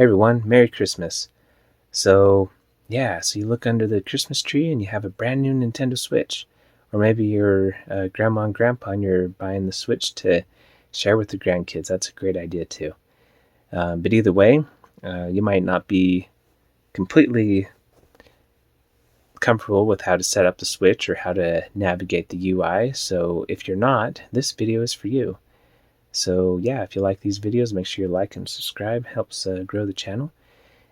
Hey everyone, Merry Christmas. So you look under the Christmas tree and you have a brand new Nintendo Switch. Or maybe your grandma and grandpa and you're buying the Switch to share with the grandkids. That's a great idea too. But either way, you might not be completely comfortable with how to set up the Switch or how to navigate the UI. So if you're not, this video is for you. So if you like these videos, make sure you like and subscribe. Helps grow the channel.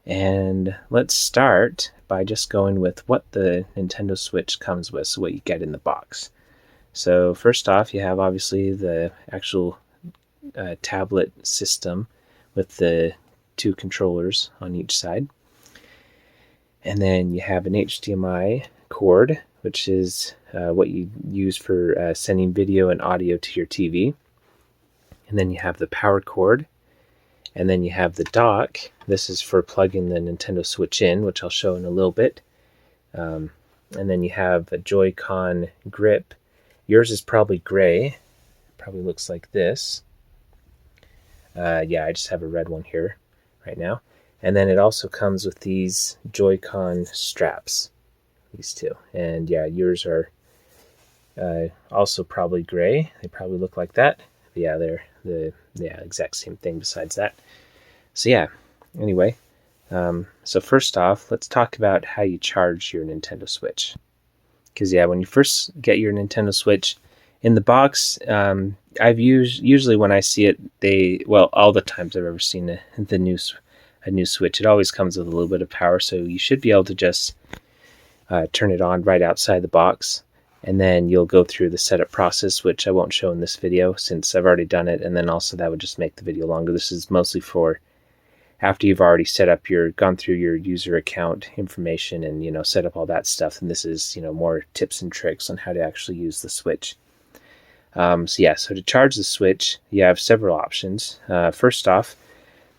And let's start by just going with what the Nintendo Switch comes with, so what you get in the box. So first off, you have obviously the actual tablet system with the two controllers on each side. And then you have an HDMI cord, which is what you use for sending video and audio to your TV. And then you have the power cord. And then you have the dock. This is for plugging the Nintendo Switch in, which I'll show in a little bit. And then you have a Joy-Con grip. Yours is probably gray. Probably looks like this. I just have a red one here right now. And then it also comes with these Joy-Con straps. These two. And yours are also probably gray. They probably look like that. But they're the exact same thing besides that. So anyway, so first off, let's talk about how you charge your Nintendo Switch. Because when you first get your Nintendo Switch in the box, usually when I see it, all the times I've ever seen a new Switch, it always comes with a little bit of power, so you should be able to just turn it on right outside the box. And then you'll go through the setup process, which I won't show in this video since I've already done it. And then also that would just make the video longer. This is mostly for after you've already gone through your user account information and, set up all that stuff. And this is, more tips and tricks on how to actually use the Switch. So to charge the Switch, you have several options. First off,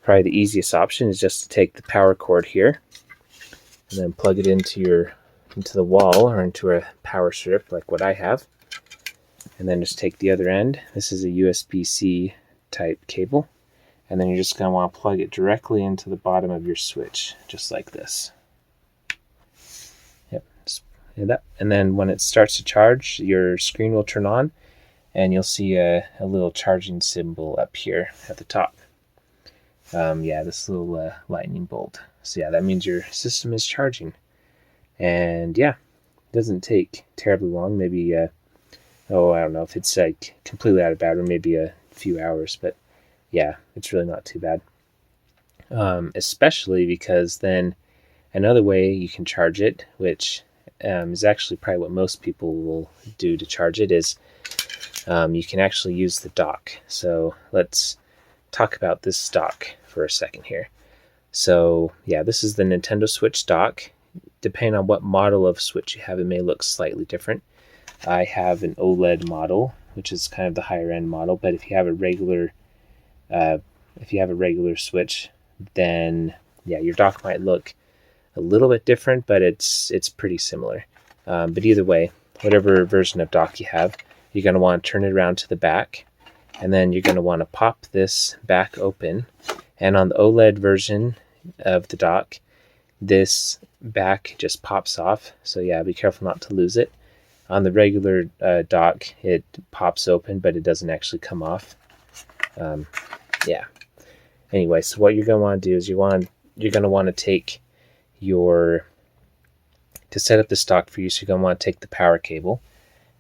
probably the easiest option is just to take the power cord here and then plug it into the wall or into a power strip like what I have, and then just take the other end. This is a USB-C type cable, and then you're just going to want to plug it directly into the bottom of your Switch, just like this. And then when it starts to charge, your screen will turn on, and you'll see a little charging symbol up here at the top. This little lightning bolt. So that means your system is charging. And it doesn't take terribly long. Maybe, I don't know if it's like completely out of battery, maybe a few hours, but it's really not too bad. Especially because then another way you can charge it, which is actually probably what most people will do to charge it, is you can actually use the dock. So let's talk about this dock for a second here. So this is the Nintendo Switch dock. Depending on what model of Switch you have, it may look slightly different. I have an OLED model, which is kind of the higher end model. But if you have a regular, Switch, then your dock might look a little bit different, but it's pretty similar. But either way, whatever version of dock you have, you're going to want to turn it around to the back, and then you're going to want to pop this back open. And on the OLED version of the dock, this back just pops off, so be careful not to lose it. On the regular dock, it pops open, but it doesn't actually come off. Anyway, so what you're going to want to do is you're going to want to take to set up this dock for you, so you're going to want to take the power cable,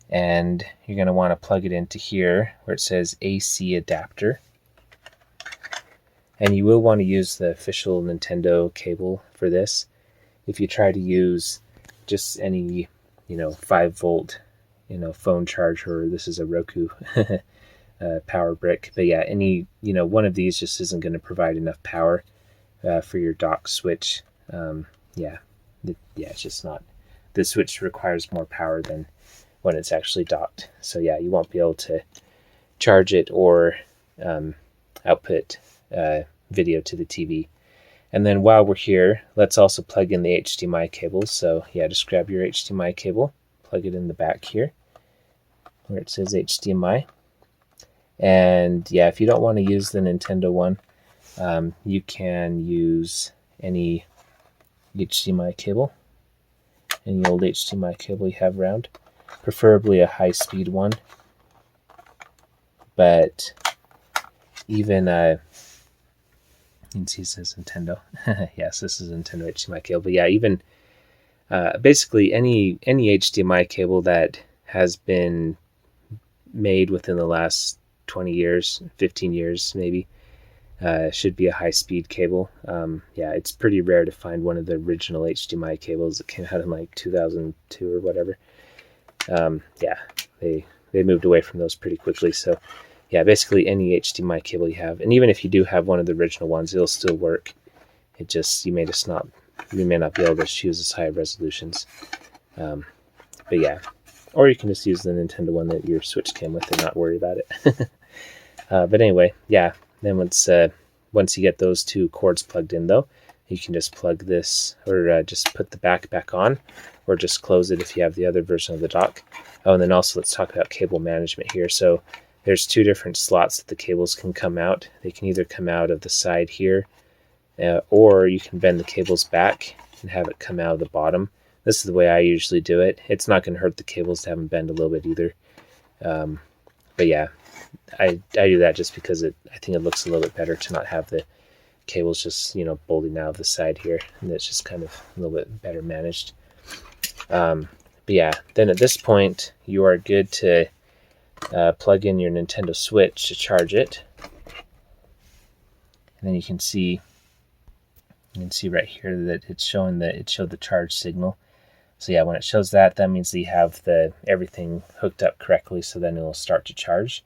and you're going to want to plug it into here where it says AC adapter. And you will want to use the official Nintendo cable for this. If you try to use just any, 5-volt, phone charger, this is a Roku power brick. But any, one of these just isn't going to provide enough power for your dock Switch. It's just not. The Switch requires more power than when it's actually docked. So you won't be able to charge it or output video to the TV. And then while we're here, let's also plug in the HDMI cable. So just grab your HDMI cable, plug it in the back here where it says HDMI. And if you don't want to use the Nintendo one, You can use any HDMI cable, any old HDMI cable you have around, preferably a high-speed one. But even you can see it says Nintendo. Yes, this is a Nintendo HDMI cable. But yeah, even basically any HDMI cable that has been made within the last 20 years, 15 years maybe, should be a high-speed cable. Yeah, it's pretty rare to find one of the original HDMI cables that came out in like 2002 or whatever. Yeah, they moved away from those pretty quickly. So yeah, basically any HDMI cable you have, and even if you do have one of the original ones, it'll still work. It just you may not be able to choose as high resolutions. But yeah, or you can just use the Nintendo one that your Switch came with and not worry about it. But anyway, yeah. Then once you get those two cords plugged in, though, you can just plug this, or just put the back on, or just close it if you have the other version of the dock. Oh, and then also let's talk about cable management here. So there's two different slots that the cables can come out. They can either come out of the side here, or you can bend the cables back and have it come out of the bottom. This is the way I usually do it. It's not going to hurt the cables to have them bend a little bit either. But yeah, I do that just because I think it looks a little bit better to not have the cables just, bolting out of the side here, and it's just kind of a little bit better managed. But yeah, then at this point, you are good to plug in your Nintendo Switch to charge it. And then you can see right here that it's showing that it showed the charge signal. So yeah, when it shows that means that you have everything hooked up correctly, so then it'll start to charge.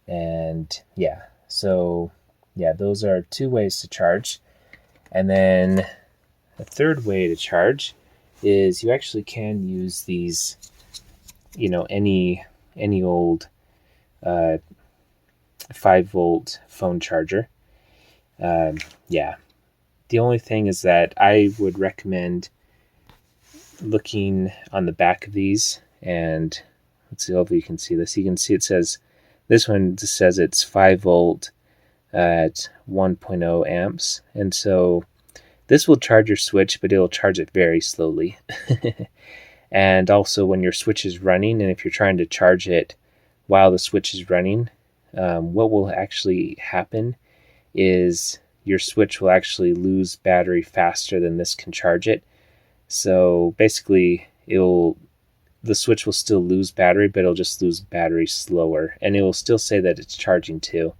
And yeah, so yeah, those are two ways to charge. And then a third way to charge is you actually can use these, any old 5-volt phone charger. Yeah, the only thing is that I would recommend looking on the back of these, and let's see if you can see this. You can see it says, this one just says it's 5 volt at 1.0 amps, and so this will charge your Switch, but it'll charge it very slowly. And also when your Switch is running, and if you're trying to charge it while the Switch is running, what will actually happen is your Switch will actually lose battery faster than this can charge it. So basically, the Switch will still lose battery, but it'll just lose battery slower. And it will still say that it's charging too,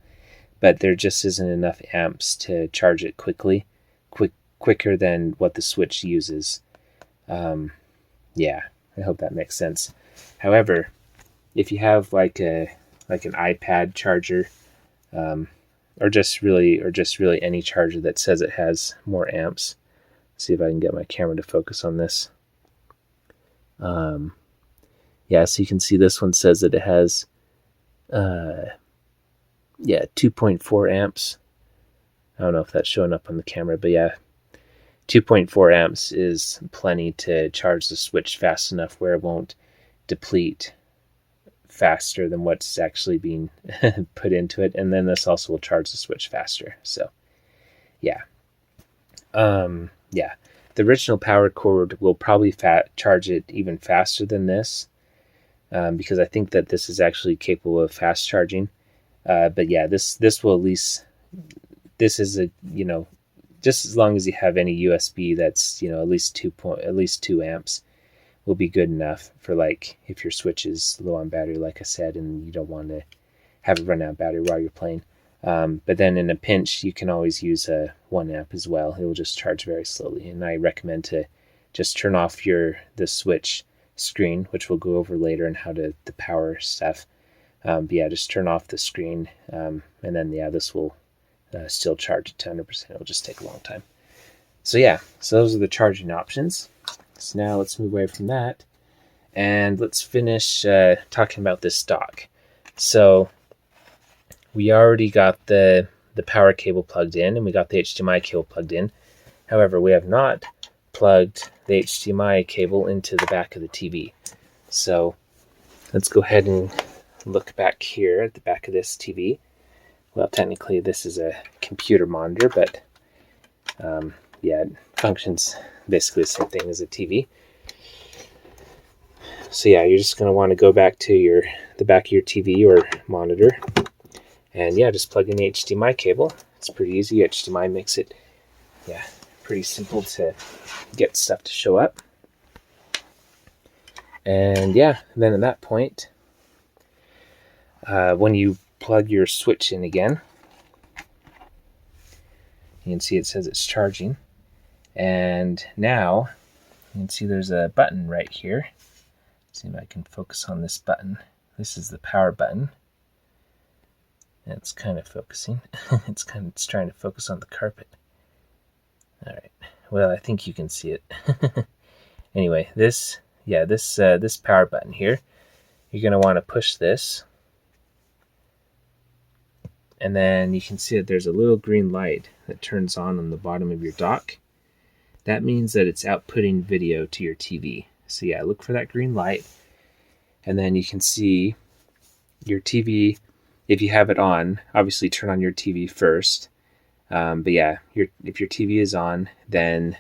but there just isn't enough amps to charge it quicker than what the Switch uses. Yeah, I hope that makes sense. However, if you have like an iPad charger, or just really any charger that says it has more amps. See if I can get my camera to focus on this. Yeah, so you can see this one says that it has 2.4 amps. I don't know if that's showing up on the camera, but yeah, 2.4 amps is plenty to charge the Switch fast enough where it won't deplete faster than what's actually being put into it. And then this also will charge the Switch faster. So yeah. Yeah, the original power cord will probably charge it even faster than this, because I think that this is actually capable of fast charging. But yeah, this will at least, this is just as long as you have any USB that's at least 2 amps will be good enough for, like, if your Switch is low on battery, like I said, and you don't want to have it run out of battery while you're playing. But then in a pinch, you can always use a 1 amp as well. It will just charge very slowly. And I recommend to just turn off the Switch screen, which we'll go over later and how to the power stuff. But yeah, just turn off the screen. And then, yeah, this will still charge it to 100%. It'll just take a long time. So yeah, so those are the charging options. So now let's move away from that. And let's finish talking about this dock. So we already got the power cable plugged in, and we got the HDMI cable plugged in. However, we have not plugged the HDMI cable into the back of the TV. So let's go ahead and look back here at the back of this TV. well, technically this is a computer monitor, but yeah, it functions basically the same thing as a TV. So yeah, you're just going to want to go back to the back of your TV or monitor, and yeah, just plug in the HDMI cable. It's pretty easy. HDMI makes it, yeah, pretty simple to get stuff to show up. And yeah, then at that point, when you plug your switch in again, you can see it says it's charging. And now you can see there's a button right here. Let's see if I can focus on this button. This is the power button. And it's kind of focusing. It's trying to focus on the carpet. All right. Well, I think you can see it. Anyway, this power button here, you're going to want to push this. And then you can see that there's a little green light that turns on the bottom of your dock. That means that it's outputting video to your TV. So yeah, look for that green light. And then you can see your TV, if you have it on, obviously turn on your TV first. But yeah, if your TV is on, then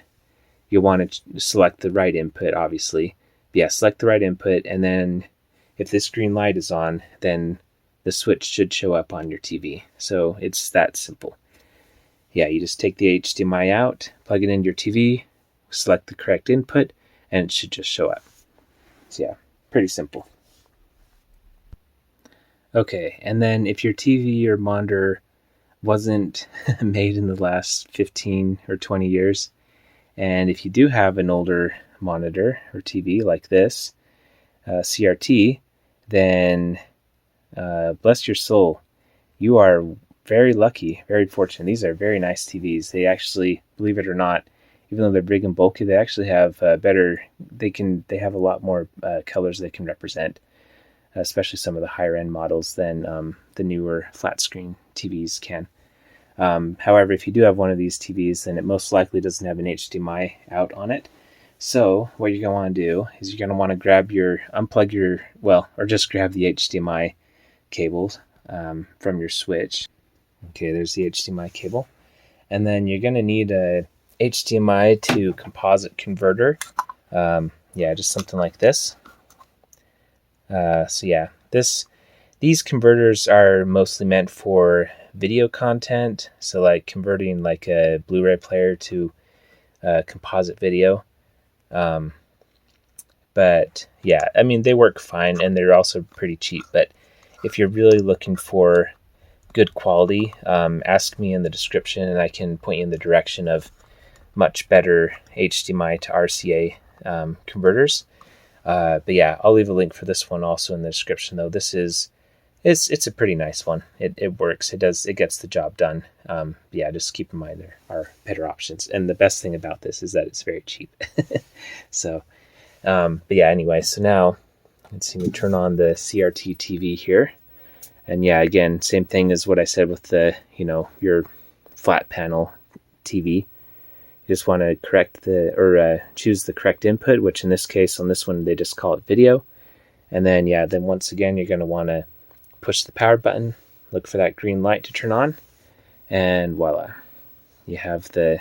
you'll want to select the right input, obviously. But yeah, select the right input, and then if this green light is on, then the switch should show up on your TV. So it's that simple. Yeah, you just take the HDMI out, plug it into your TV, select the correct input, and it should just show up. So yeah, pretty simple. Okay, and then if your TV or monitor wasn't made in the last 15 or 20 years, and if you do have an older monitor or TV like this, CRT, then bless your soul, you are very lucky, very fortunate. These are very nice TVs. They actually, believe it or not, even though they're big and bulky, they actually have they have a lot more colors they can represent, especially some of the higher end models than the newer flat screen TVs can. However, if you do have one of these TVs, then it most likely doesn't have an HDMI out on it. So what you're going to want to do is you're going to want to just grab the HDMI cables from your switch. Okay, there's the HDMI cable. And then you're going to need a HDMI to composite converter. Just something like this. These converters are mostly meant for video content. So like converting like a Blu-ray player to composite video. But yeah, I mean, they work fine and they're also pretty cheap. But if you're really looking for good quality, ask me in the description and I can point you in the direction of much better HDMI to RCA converters. But yeah, I'll leave a link for this one also in the description, though. It's a pretty nice one. It works. It gets the job done. Yeah, just keep in mind there are better options. And the best thing about this is that it's very cheap. So, but yeah, anyway, so now let's see, we turn on the CRT TV here. And yeah, again, same thing as what I said with the, your flat panel TV. You just want to choose the correct input, which in this case, on this one, they just call it video. And then, then once again, you're going to want to push the power button, look for that green light to turn on, and voila. You have the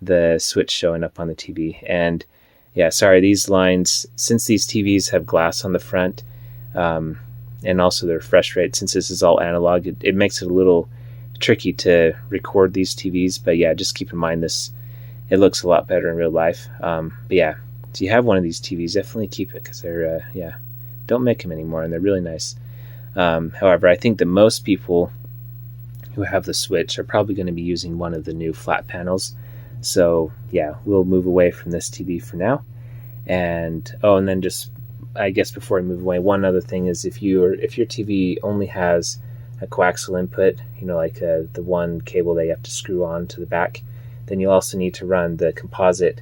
the switch showing up on the TV. And yeah, sorry, these lines, since these TVs have glass on the front, and also their refresh rate, since this is all analog, it makes it a little tricky to record these TVs. But yeah, just keep in mind this, it looks a lot better in real life. But yeah, if you have one of these TVs, definitely keep it, because they're, don't make them anymore, and they're really nice. However, I think that most people who have the Switch are probably going to be using one of the new flat panels. So yeah, we'll move away from this TV for now. And then just, I guess before I move away, one other thing is if your TV only has a coaxial input, like the one cable that you have to screw on to the back, then you'll also need to run the composite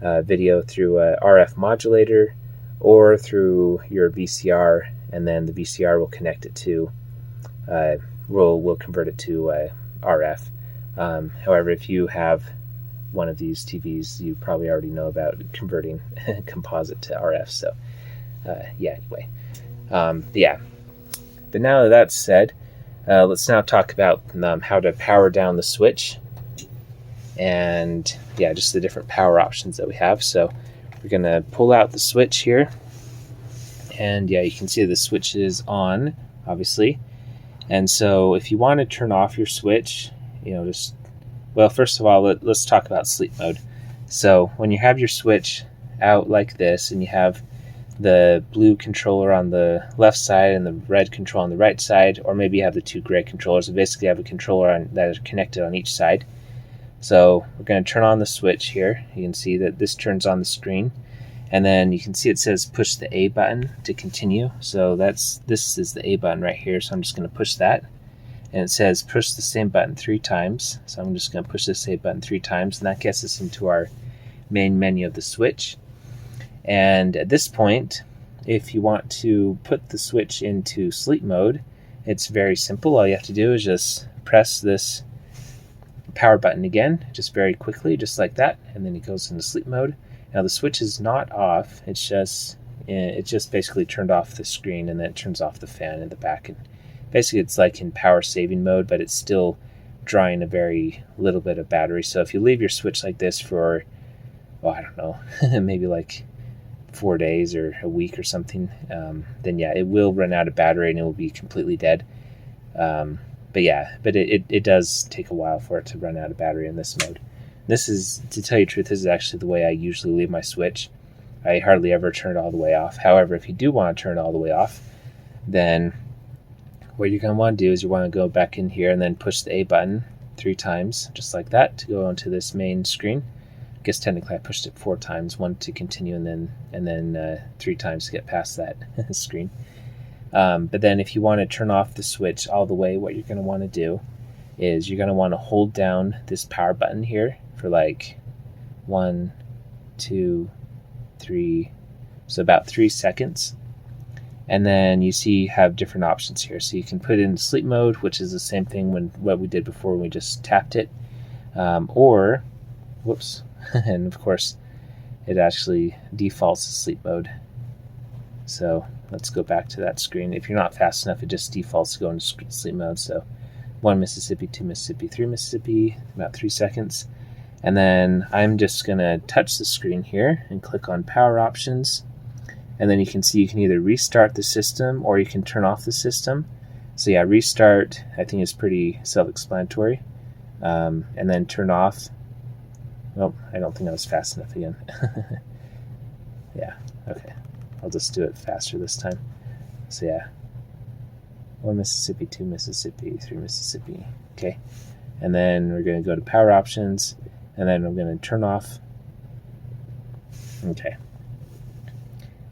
video through a RF modulator or through your VCR, and then the VCR will connect it to, will convert it to RF. However, if you have one of these TVs, you probably already know about converting composite to RF. So yeah, anyway. Yeah, but now that that's said, let's now talk about how to power down the switch, and yeah, just the different power options that we have. So we're going to pull out the switch here, and yeah, you can see the switch is on, obviously. And so if you want to turn off your switch, well, first of all, let's talk about sleep mode. So when you have your switch out like this, and you have the blue controller on the left side and the red control on the right side, or maybe you have the two gray controllers, so basically you have a controller that is connected on each side. So we're going to turn on the switch here. You can see that this turns on the screen, and then you can see it says push the A button to continue. So this is the A button right here, so I'm just going to push that. And it says push the same button 3 times. So I'm just going to push this A button 3 times, and that gets us into our main menu of the switch. And at this point, if you want to put the switch into sleep mode, it's very simple. All you have to do is just press this power button again, just very quickly, just like that, and then it goes into sleep mode. Now the switch is not off, it's just basically turned off the screen, and then it turns off the fan in the back. And basically it's like in power saving mode, but it's still drawing a very little bit of battery. So if you leave your switch like this for, I don't know, maybe like 4 days or a week or something, then yeah, it will run out of battery and it will be completely dead. But it does take a while for it to run out of battery in this mode. This is, to tell you the truth, this is actually the way I usually leave my switch. I hardly ever turn it all the way off. However, if you do want to turn it all the way off, then what you're going to want to do is you want to go back in here and then push the A button 3 times, just like that, to go onto this main screen. I guess technically I pushed it 4 times, 1 to continue, and then 3 times to get past that screen. But then if you want to turn off the switch all the way, what you're going to want to do is you're going to want to hold down this power button here for like 1, 2, 3, so about 3 seconds. And then you see you have different options here. So you can put it in sleep mode, which is the same thing what we did before when we just tapped it. Or, whoops, and of course it actually defaults to sleep mode. So let's go back to that screen. If you're not fast enough, it just defaults to go into sleep mode. So 1 Mississippi, 2 Mississippi, 3 Mississippi, about 3 seconds. And then I'm just going to touch the screen here and click on power options. And then you can see you can either restart the system or you can turn off the system. So yeah, restart I think is pretty self-explanatory. And then turn off. Nope, I don't think I was fast enough again. Yeah, okay. I'll just do it faster this time. So yeah, 1 Mississippi, 2 Mississippi, 3 Mississippi. Okay, and then we're going to go to power options, and then I'm going to turn off. Okay.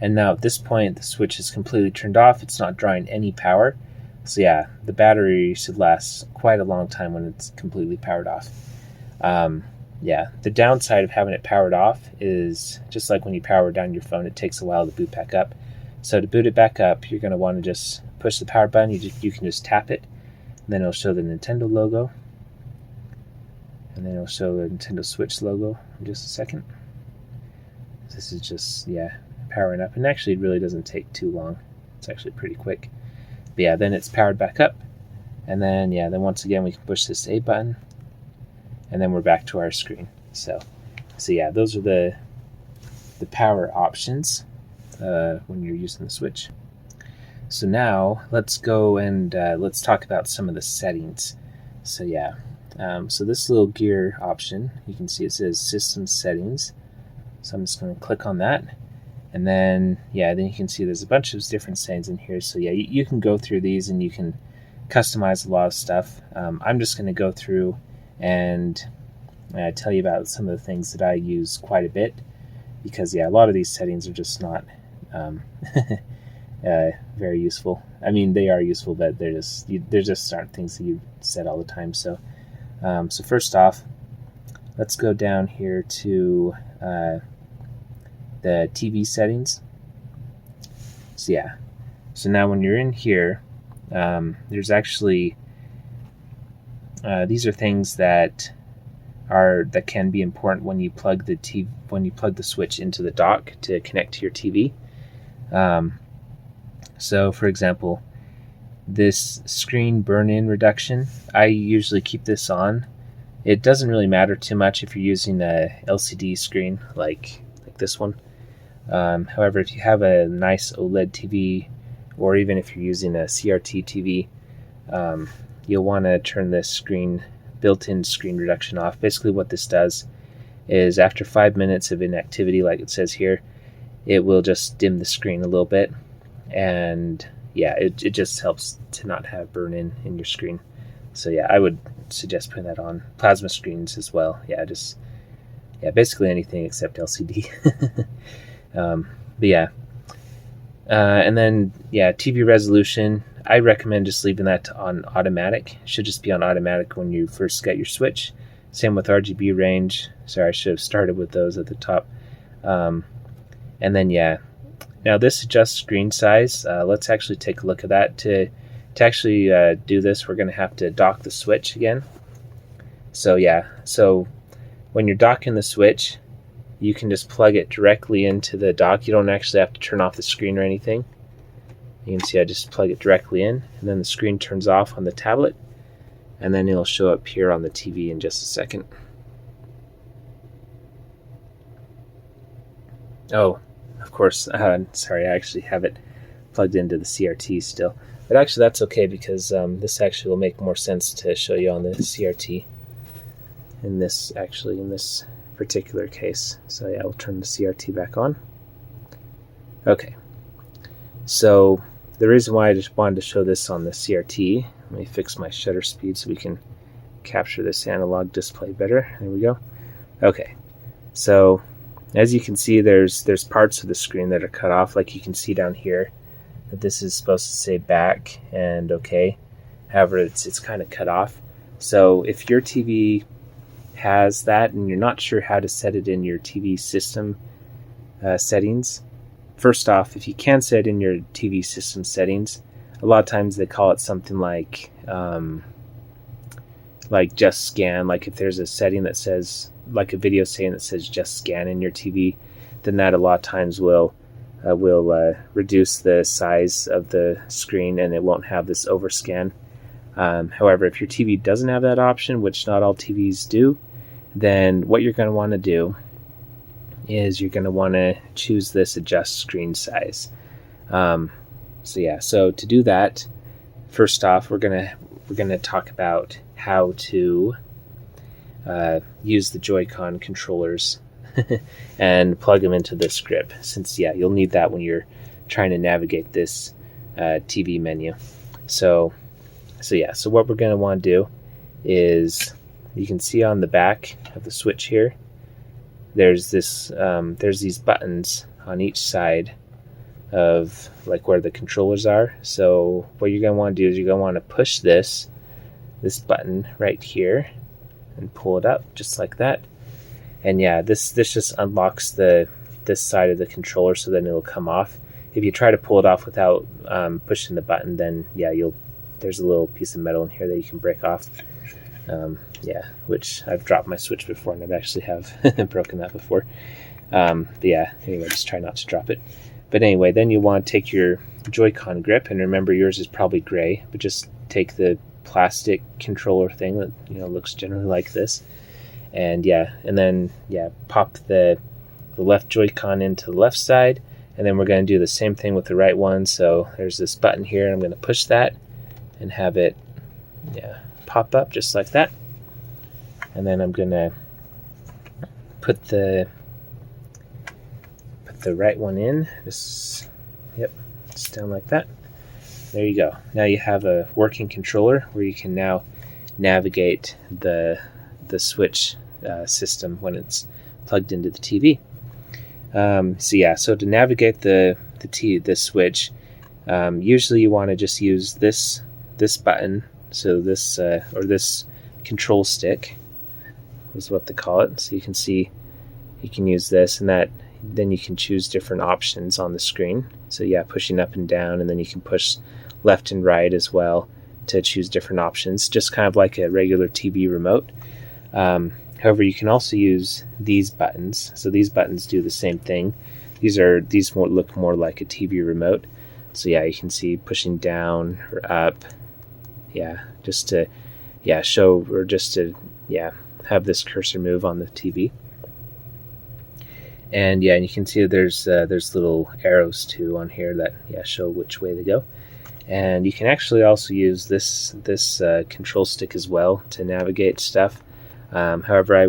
And now at this point, the switch is completely turned off. It's not drawing any power. So yeah, the battery should last quite a long time when it's completely powered off. Yeah, the downside of having it powered off is just like when you power down your phone, it takes a while to boot back up. So to boot it back up, you're going to want to just push the power button. You can just tap it, and then it'll show the Nintendo logo. And then it'll show the Nintendo Switch logo in just a second. This is just, yeah, powering up. And actually, it really doesn't take too long. It's actually pretty quick. But yeah, then it's powered back up. And then, yeah, then once again, we can push this A button. And then we're back to our screen. So yeah, those are the power options when you're using the Switch. So now let's go and let's talk about some of the settings. So yeah, so this little gear option, you can see it says System Settings. So I'm just going to click on that. And then, yeah, then you can see there's a bunch of different settings in here. So yeah, you can go through these and you can customize a lot of stuff. I'm just going to go through and tell you about some of the things that I use quite a bit, because yeah, a lot of these settings are just not very useful. I mean, they are useful, but they're just aren't things that you set all the time. So first off, let's go down here to the TV settings. So yeah, so now when you're in here, there's actually these are things that can be important when you plug the switch into the dock to connect to your TV. So for example, this screen burn-in reduction, I usually keep this on. It doesn't really matter too much if you're using a LCD screen like this one. However, if you have a nice OLED TV, or even if you're using a CRT TV, you'll want to turn this built-in screen reduction off. Basically what this does is after 5 minutes of inactivity, like it says here, it will just dim the screen a little bit, and yeah, it just helps to not have burn-in in your screen. So yeah, I would suggest putting that on. Plasma screens as well. Yeah, basically anything except LCD. But yeah, and then yeah, TV resolution, I recommend just leaving that on automatic. It should just be on automatic when you first get your switch. Same with RGB range. Sorry, I should have started with those at the top. And then yeah, now this adjusts screen size. Let's actually take a look at that. To actually do this, we're going to have to dock the switch again. So yeah, so when you're docking the switch, you can just plug it directly into the dock. You don't actually have to turn off the screen or anything. You can see I just plug it directly in, and then the screen turns off on the tablet, and then it'll show up here on the TV in just a second. Oh, of course, sorry, I actually have it plugged into the CRT still. But actually that's okay, because this actually will make more sense to show you on the CRT in this particular case. So yeah, I'll turn the CRT back on. Okay, so the reason why I just wanted to show this on the CRT, let me fix my shutter speed so we can capture this analog display better. There we go. Okay, so as you can see, there's parts of the screen that are cut off, like you can see down here that this is supposed to say back and okay. However, it's kind of cut off. So if your TV has that and you're not sure how to set it in your TV system settings, first off, if you can set it in your TV system settings, a lot of times they call it something like just scan. Like if there's a setting that says, like a video setting that says just scan in your TV, then that a lot of times will reduce the size of the screen and it won't have this overscan. However, if your TV doesn't have that option, which not all TVs do, then what you're going to want to do is you're going to want to choose this adjust screen size. So yeah, so to do that, first off, we're gonna talk about how to use the Joy-Con controllers and plug them into this grip, since yeah, you'll need that when you're trying to navigate this TV menu. So yeah, so what we're going to want to do is, you can see on the back of the switch here, there's these buttons on each side of like where the controllers are. So what you're going to want to do is you're going to want to push this button right here and pull it up just like that. And yeah, this just unlocks this side of the controller, so then it'll come off. If you try to pull it off without pushing the button, then yeah, there's a little piece of metal in here that you can break off. Yeah, which I've dropped my switch before and I've actually have broken that before. But yeah, anyway, just try not to drop it. But anyway, then you want to take your Joy-Con grip, and remember yours is probably gray, but just take the plastic controller thing that looks generally like this, and then pop the left Joy-Con into the left side, and then we're going to do the same thing with the right one. So there's this button here, I'm going to push that and have it pop up just like that, and then I'm going to put the right one in, just down like that. There you go. Now you have a working controller where you can now navigate the switch system when it's plugged into the TV. So to navigate the switch, usually you want to just use this button. So this or this control stick is what they call it. So you can see you can use this, and then you can choose different options on the screen. So yeah, pushing up and down, and then you can push left and right as well to choose different options, just kind of like a regular TV remote. However, you can also use these buttons. So these buttons do the same thing. These look more like a TV remote. So yeah, you can see pushing down or up, yeah, just to show, or just to have this cursor move on the TV. And yeah, and you can see there's little arrows too on here that show which way they go. And you can actually also use this control stick as well to navigate stuff. However, I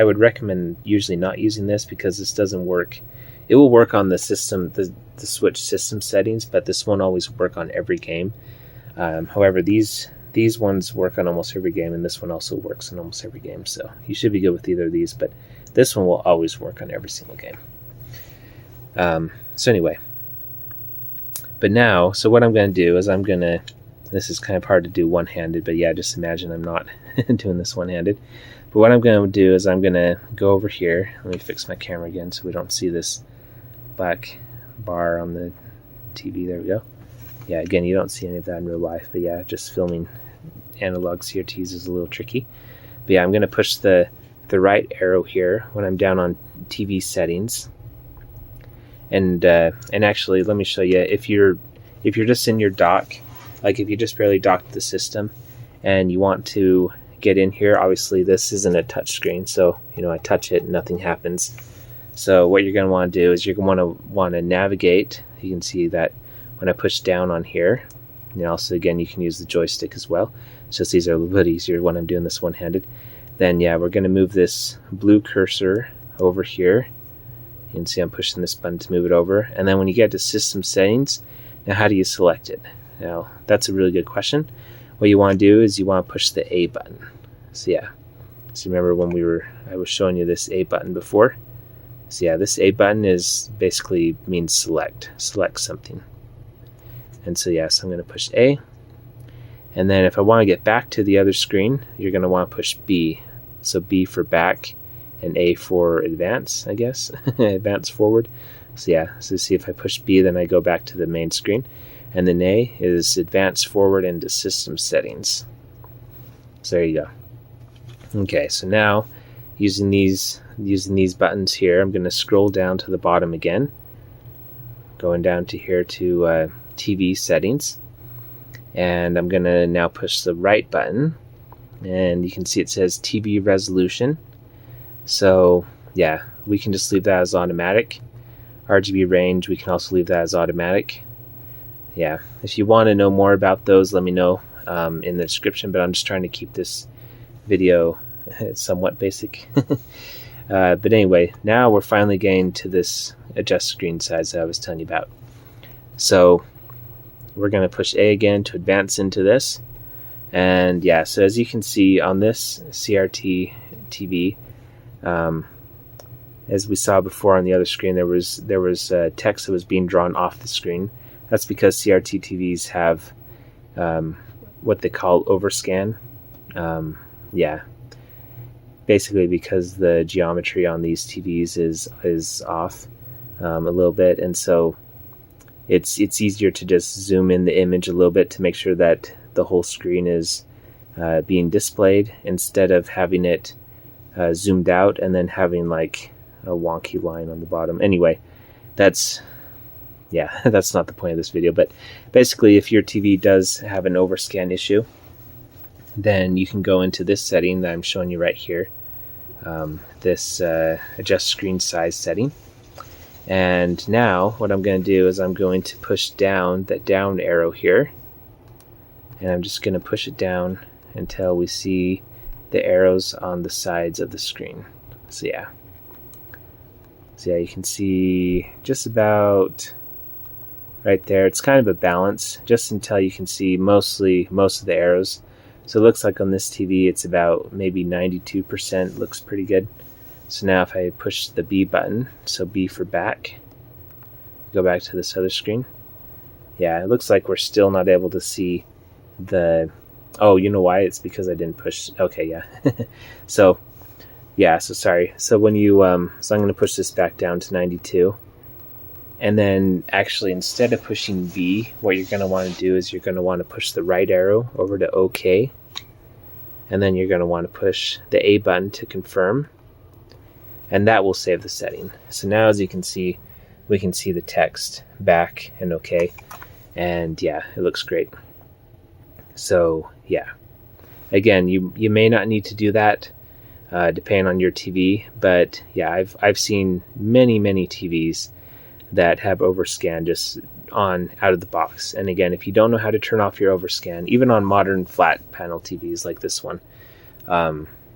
would recommend usually not using this, because this doesn't work. It will work on the system, the Switch system settings, but this won't always work on every game. However, these ones work on almost every game, and this one also works on almost every game. So you should be good with either of these, but this one will always work on every single game. So anyway, but now, so what I'm going to do is this is kind of hard to do one-handed, but yeah, just imagine I'm not doing this one-handed. But what I'm going to do is I'm going to go over here. Let me fix my camera again so we don't see this black bar on the TV. There we go. Yeah, again, you don't see any of that in real life, but yeah, just filming analog CRTs is a little tricky. But yeah, I'm going to push the right arrow here when I'm down on TV settings. And actually, let me show you, if you're just in your dock, like if you just barely docked the system and you want to get in here, obviously this isn't a touch screen, so I touch it and nothing happens. So what you're going to want to do is you're going to want to navigate. You can see that when I push down on here, and also again you can use the joystick as well. It's just these are a little bit easier when I'm doing this one-handed. Then yeah, we're going to move this blue cursor over here. You can see I'm pushing this button to move it over. And then when you get to system settings, now how do you select it? Now that's a really good question. What you want to do is you want to push the A button. So yeah, so remember when I was showing you this A button before. So yeah, this A button is basically means select something. And so yeah, so I'm going to push A. And then if I want to get back to the other screen, you're going to want to push B. So B for back and A for advance, I guess. Advance forward. So yeah, so see if I push B, then I go back to the main screen. And then A is advance forward into system settings. So there you go. Okay, so now using these buttons here, I'm going to scroll down to the bottom again. Going down to here to TV settings. And I'm going to now push the right button. And you can see it says TV resolution. So yeah, we can just leave that as automatic. RGB range, we can also leave that as automatic. Yeah, if you want to know more about those, let me know in the description, but I'm just trying to keep this video somewhat basic. But anyway, now we're finally getting to this adjust screen size that I was telling you about. So we're going to push A again to advance into this. And yeah, so as you can see on this CRT TV, as we saw before on the other screen, there was text that was being drawn off the screen. That's because CRT TVs have what they call overscan. Yeah, basically because the geometry on these TVs is off a little bit, and so it's easier to just zoom in the image a little bit to make sure that the whole screen is being displayed, instead of having it zoomed out and then having like a wonky line on the bottom. Anyway, that's not the point of this video, but basically if your TV does have an overscan issue, then you can go into this setting that I'm showing you right here, this adjust screen size setting. And now what I'm going to do is I'm going to push down that down arrow here, and I'm just going to push it down until we see the arrows on the sides of the screen. So yeah, you can see just about right there. It's kind of a balance just until you can see most of the arrows. So it looks like on this TV it's about maybe 92%, looks pretty good. So now if I push the B button, so B for back, go back to this other screen. Yeah, it looks like we're still not able to see the, oh, you know why? It's because I didn't push, okay, yeah. So sorry. So when you, so I'm going to push this back down to 92. And then actually instead of pushing B, what you're going to want to do is you're going to want to push the right arrow over to OK. And then you're going to want to push the A button to confirm. And that will save the setting. So now as you can see, we can see the text back and OK. and yeah, it looks great. So yeah, again, you may not need to do that depending on your TV, but yeah, I've seen many TVs that have overscan just on out of the box. And again, if you don't know how to turn off your overscan, even on modern flat panel TVs like this one,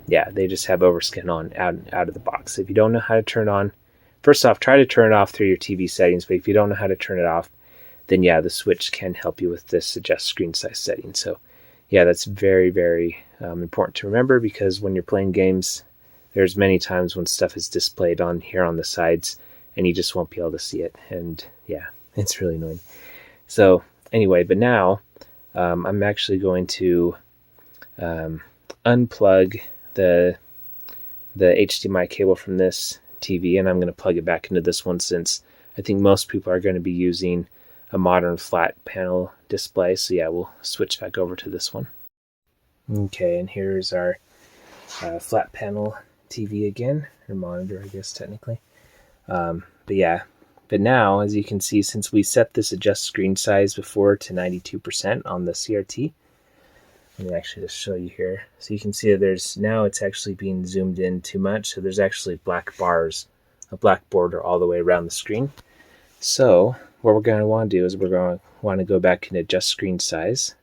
yeah, they just have overscan on out of the box. If you don't know how to turn it on, first off, try to turn it off through your TV settings. But if you don't know how to turn it off, then yeah, the switch can help you with this adjust screen size setting. So yeah, that's very important to remember, because when you're playing games, there's many times when stuff is displayed on here on the sides and you just won't be able to see it. And yeah, it's really annoying. So anyway, but now I'm actually going to unplug the HDMI cable from this TV, and I'm going to plug it back into this one, since I think most people are going to be using a modern flat panel display. So yeah, we'll switch back over to this one. Okay, and here's our flat panel TV again, or monitor, I guess technically. But yeah, but now, as you can see, since we set this adjust screen size before to 92% on the CRT, let me actually just show you here. So you can see that there's, now it's actually being zoomed in too much. So there's actually black bars, a black border all the way around the screen. So what we're going to want to do is we're going to want to go back and adjust screen size.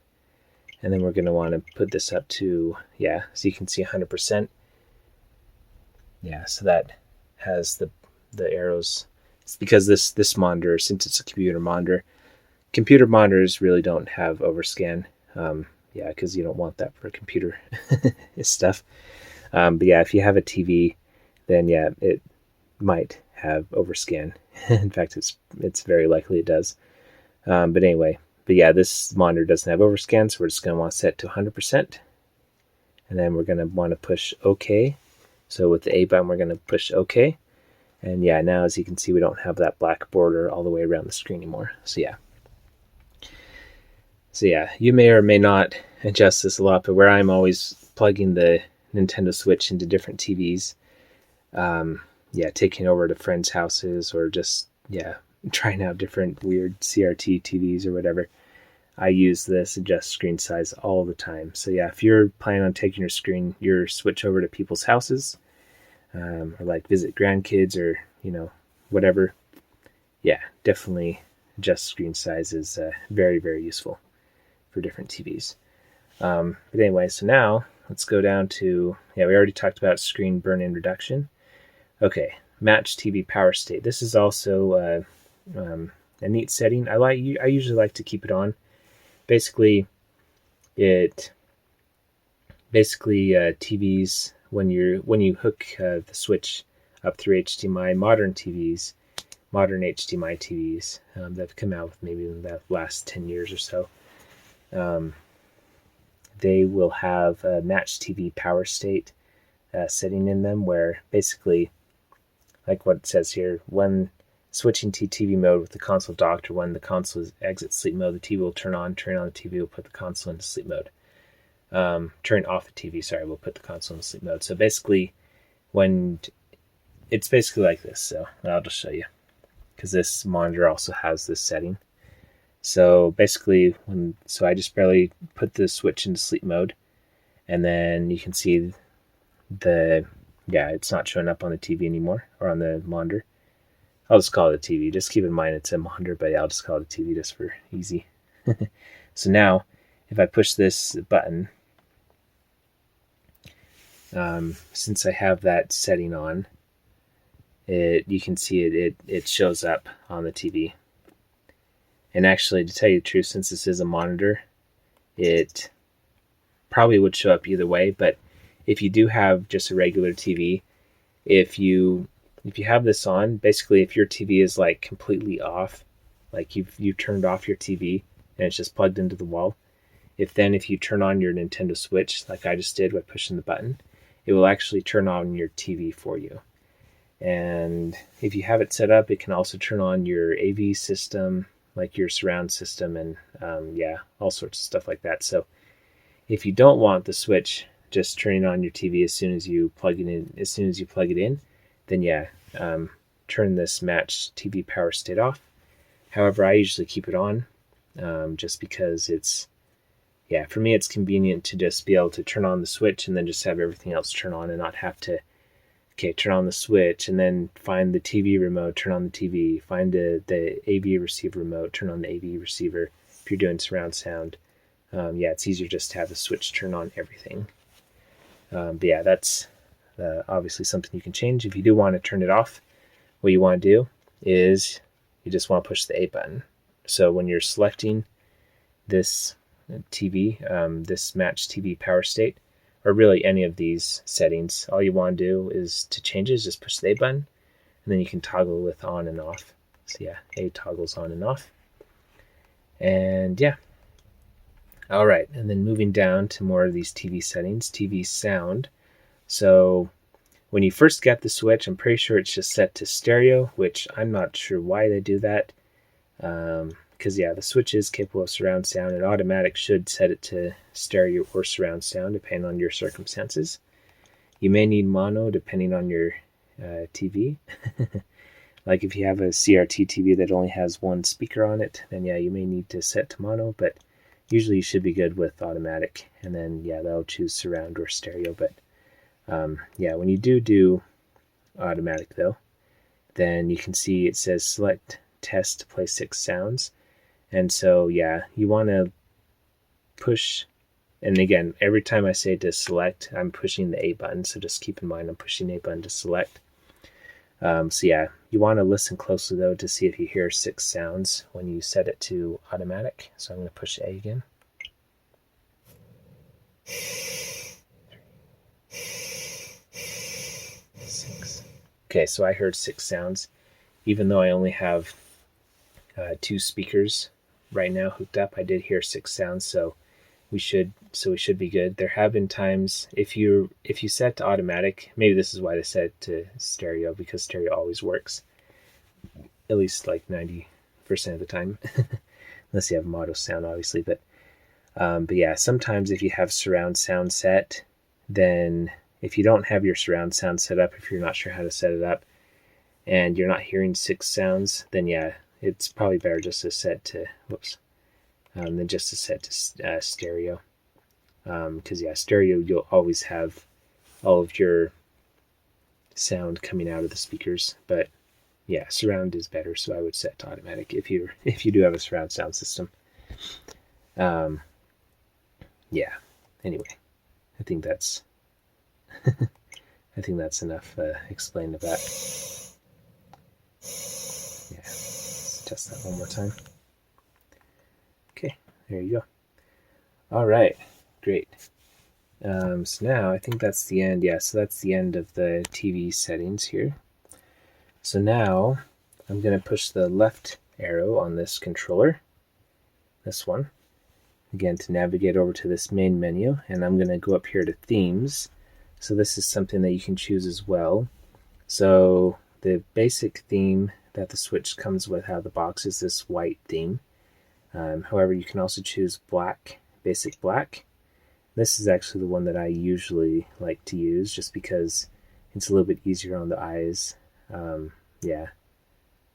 And then we're going to want to put this up to, yeah, so you can see 100%. Yeah, so that has the arrows. It's because this monitor, since it's a computer monitors really don't have overscan. Yeah, because you don't want that for a computer stuff. But yeah, if you have a TV, then yeah, it might have overscan. In fact, it's very likely it does. But anyway, but yeah, this monitor doesn't have overscan, so we're just going to want to set to 100%. And then we're going to want to push OK. So with the A button, we're going to push OK. And yeah, now as you can see, we don't have that black border all the way around the screen anymore. So yeah. So yeah, you may or may not adjust this a lot, but where I'm always plugging the Nintendo Switch into different TVs, yeah, taking over to friends' houses, or just, yeah, trying out different weird CRT TVs or whatever, I use this adjust screen size all the time. So yeah, if you're planning on taking your Switch over to people's houses, or like visit grandkids, or, you know, whatever, yeah, definitely adjust screen size is very useful for different TVs. But anyway, so now let's go down to, yeah, we already talked about screen burn-in reduction. Okay, match TV power state. This is also a neat setting. I usually like to keep it on. Basically, TVs, when you hook the switch up through HDMI, modern HDMI TVs that have come out with maybe in the last 10 years or so, they will have a match TV power state setting in them, where basically, like what it says here, when switching to TV mode with the console docked, or when the console exits sleep mode, the TV will turn on the TV will put the console into sleep mode. Turn off the TV, sorry, will put the console into sleep mode. So basically, it's basically like this. So I'll just show you, because this monitor also has this setting. So basically, I just barely put the switch into sleep mode, and then you can see it's not showing up on the TV anymore, or on the monitor. I'll just call it a TV. Just keep in mind it's a monitor, but yeah, I'll just call it a TV just for easy. So now, if I push this button, since I have that setting on, you can see it shows up on the TV. And actually, to tell you the truth, since this is a monitor, it probably would show up either way. But if you do have just a regular TV, if you have this on, basically if your TV is like completely off, like you've turned off your TV and it's just plugged into the wall, if you turn on your Nintendo Switch, like I just did by pushing the button, it will actually turn on your TV for you. And if you have it set up, it can also turn on your AV system, like your surround system, and all sorts of stuff like that. So if you don't want the Switch just turning on your TV as soon as you plug it in, then turn this match TV power state off. However, I usually keep it on, just because it's, yeah, for me it's convenient to just be able to turn on the switch and then just have everything else turn on and not have to, okay, turn on the switch and then find the TV remote, turn on the TV, find the AV receiver remote, turn on the AV receiver if you're doing surround sound. Yeah, it's easier just to have the switch turn on everything. But yeah, that's obviously something you can change. If you do want to turn it off, what you want to do is you just want to push the A button. So when you're selecting this TV, this match TV power state, or really any of these settings, all you want to do is to change it is just push the A button, and then you can toggle with on and off. So yeah, A toggles on and off. And yeah. All right, and then moving down to more of these TV settings, TV sound. So when you first get the switch, I'm pretty sure it's just set to stereo, which I'm not sure why they do that. Because yeah, the switch is capable of surround sound, and automatic should set it to stereo or surround sound depending on your circumstances. You may need mono depending on your TV. Like if you have a CRT TV that only has one speaker on it, then yeah, you may need to set to mono, but usually you should be good with automatic, and then yeah, that'll choose surround or stereo. But yeah, when you do automatic though, then you can see it says select test to play 6 sounds. And so yeah, you want to push, and again, every time I say to select, I'm pushing the A button, so just keep in mind I'm pushing A button to select. So yeah, you want to listen closely though to see if you hear 6 sounds when you set it to automatic. So I'm going to push A again. 6. Okay, so I heard 6 sounds, even though I only have 2 speakers right now hooked up. I did hear 6 sounds, so we should be good. There have been times if you set to automatic, maybe this is why they set it to stereo, because stereo always works, at least like 90% of the time, unless you have mono sound, obviously. But yeah, sometimes if you have surround sound set, then if you don't have your surround sound set up, if you're not sure how to set it up, and you're not hearing 6 sounds, then yeah, it's probably better just to set to than just to set to stereo. Because yeah, stereo, you'll always have all of your sound coming out of the speakers, but yeah, surround is better, so I would set to automatic if you do have a surround sound system. Yeah, anyway, I think that's enough explained of that. Yeah, let's test that one more time. Okay, there you go. All right, great. So now I think that's the end. Yeah, so that's the end of the TV settings here. So now I'm going to push the left arrow on this controller, this one, again to navigate over to this main menu, and I'm going to go up here to themes. So this is something that you can choose as well. So the basic theme that the Switch comes with out of the box is this white theme. However, you can also choose black, basic black. This is actually the one that I usually like to use just because it's a little bit easier on the eyes. Yeah,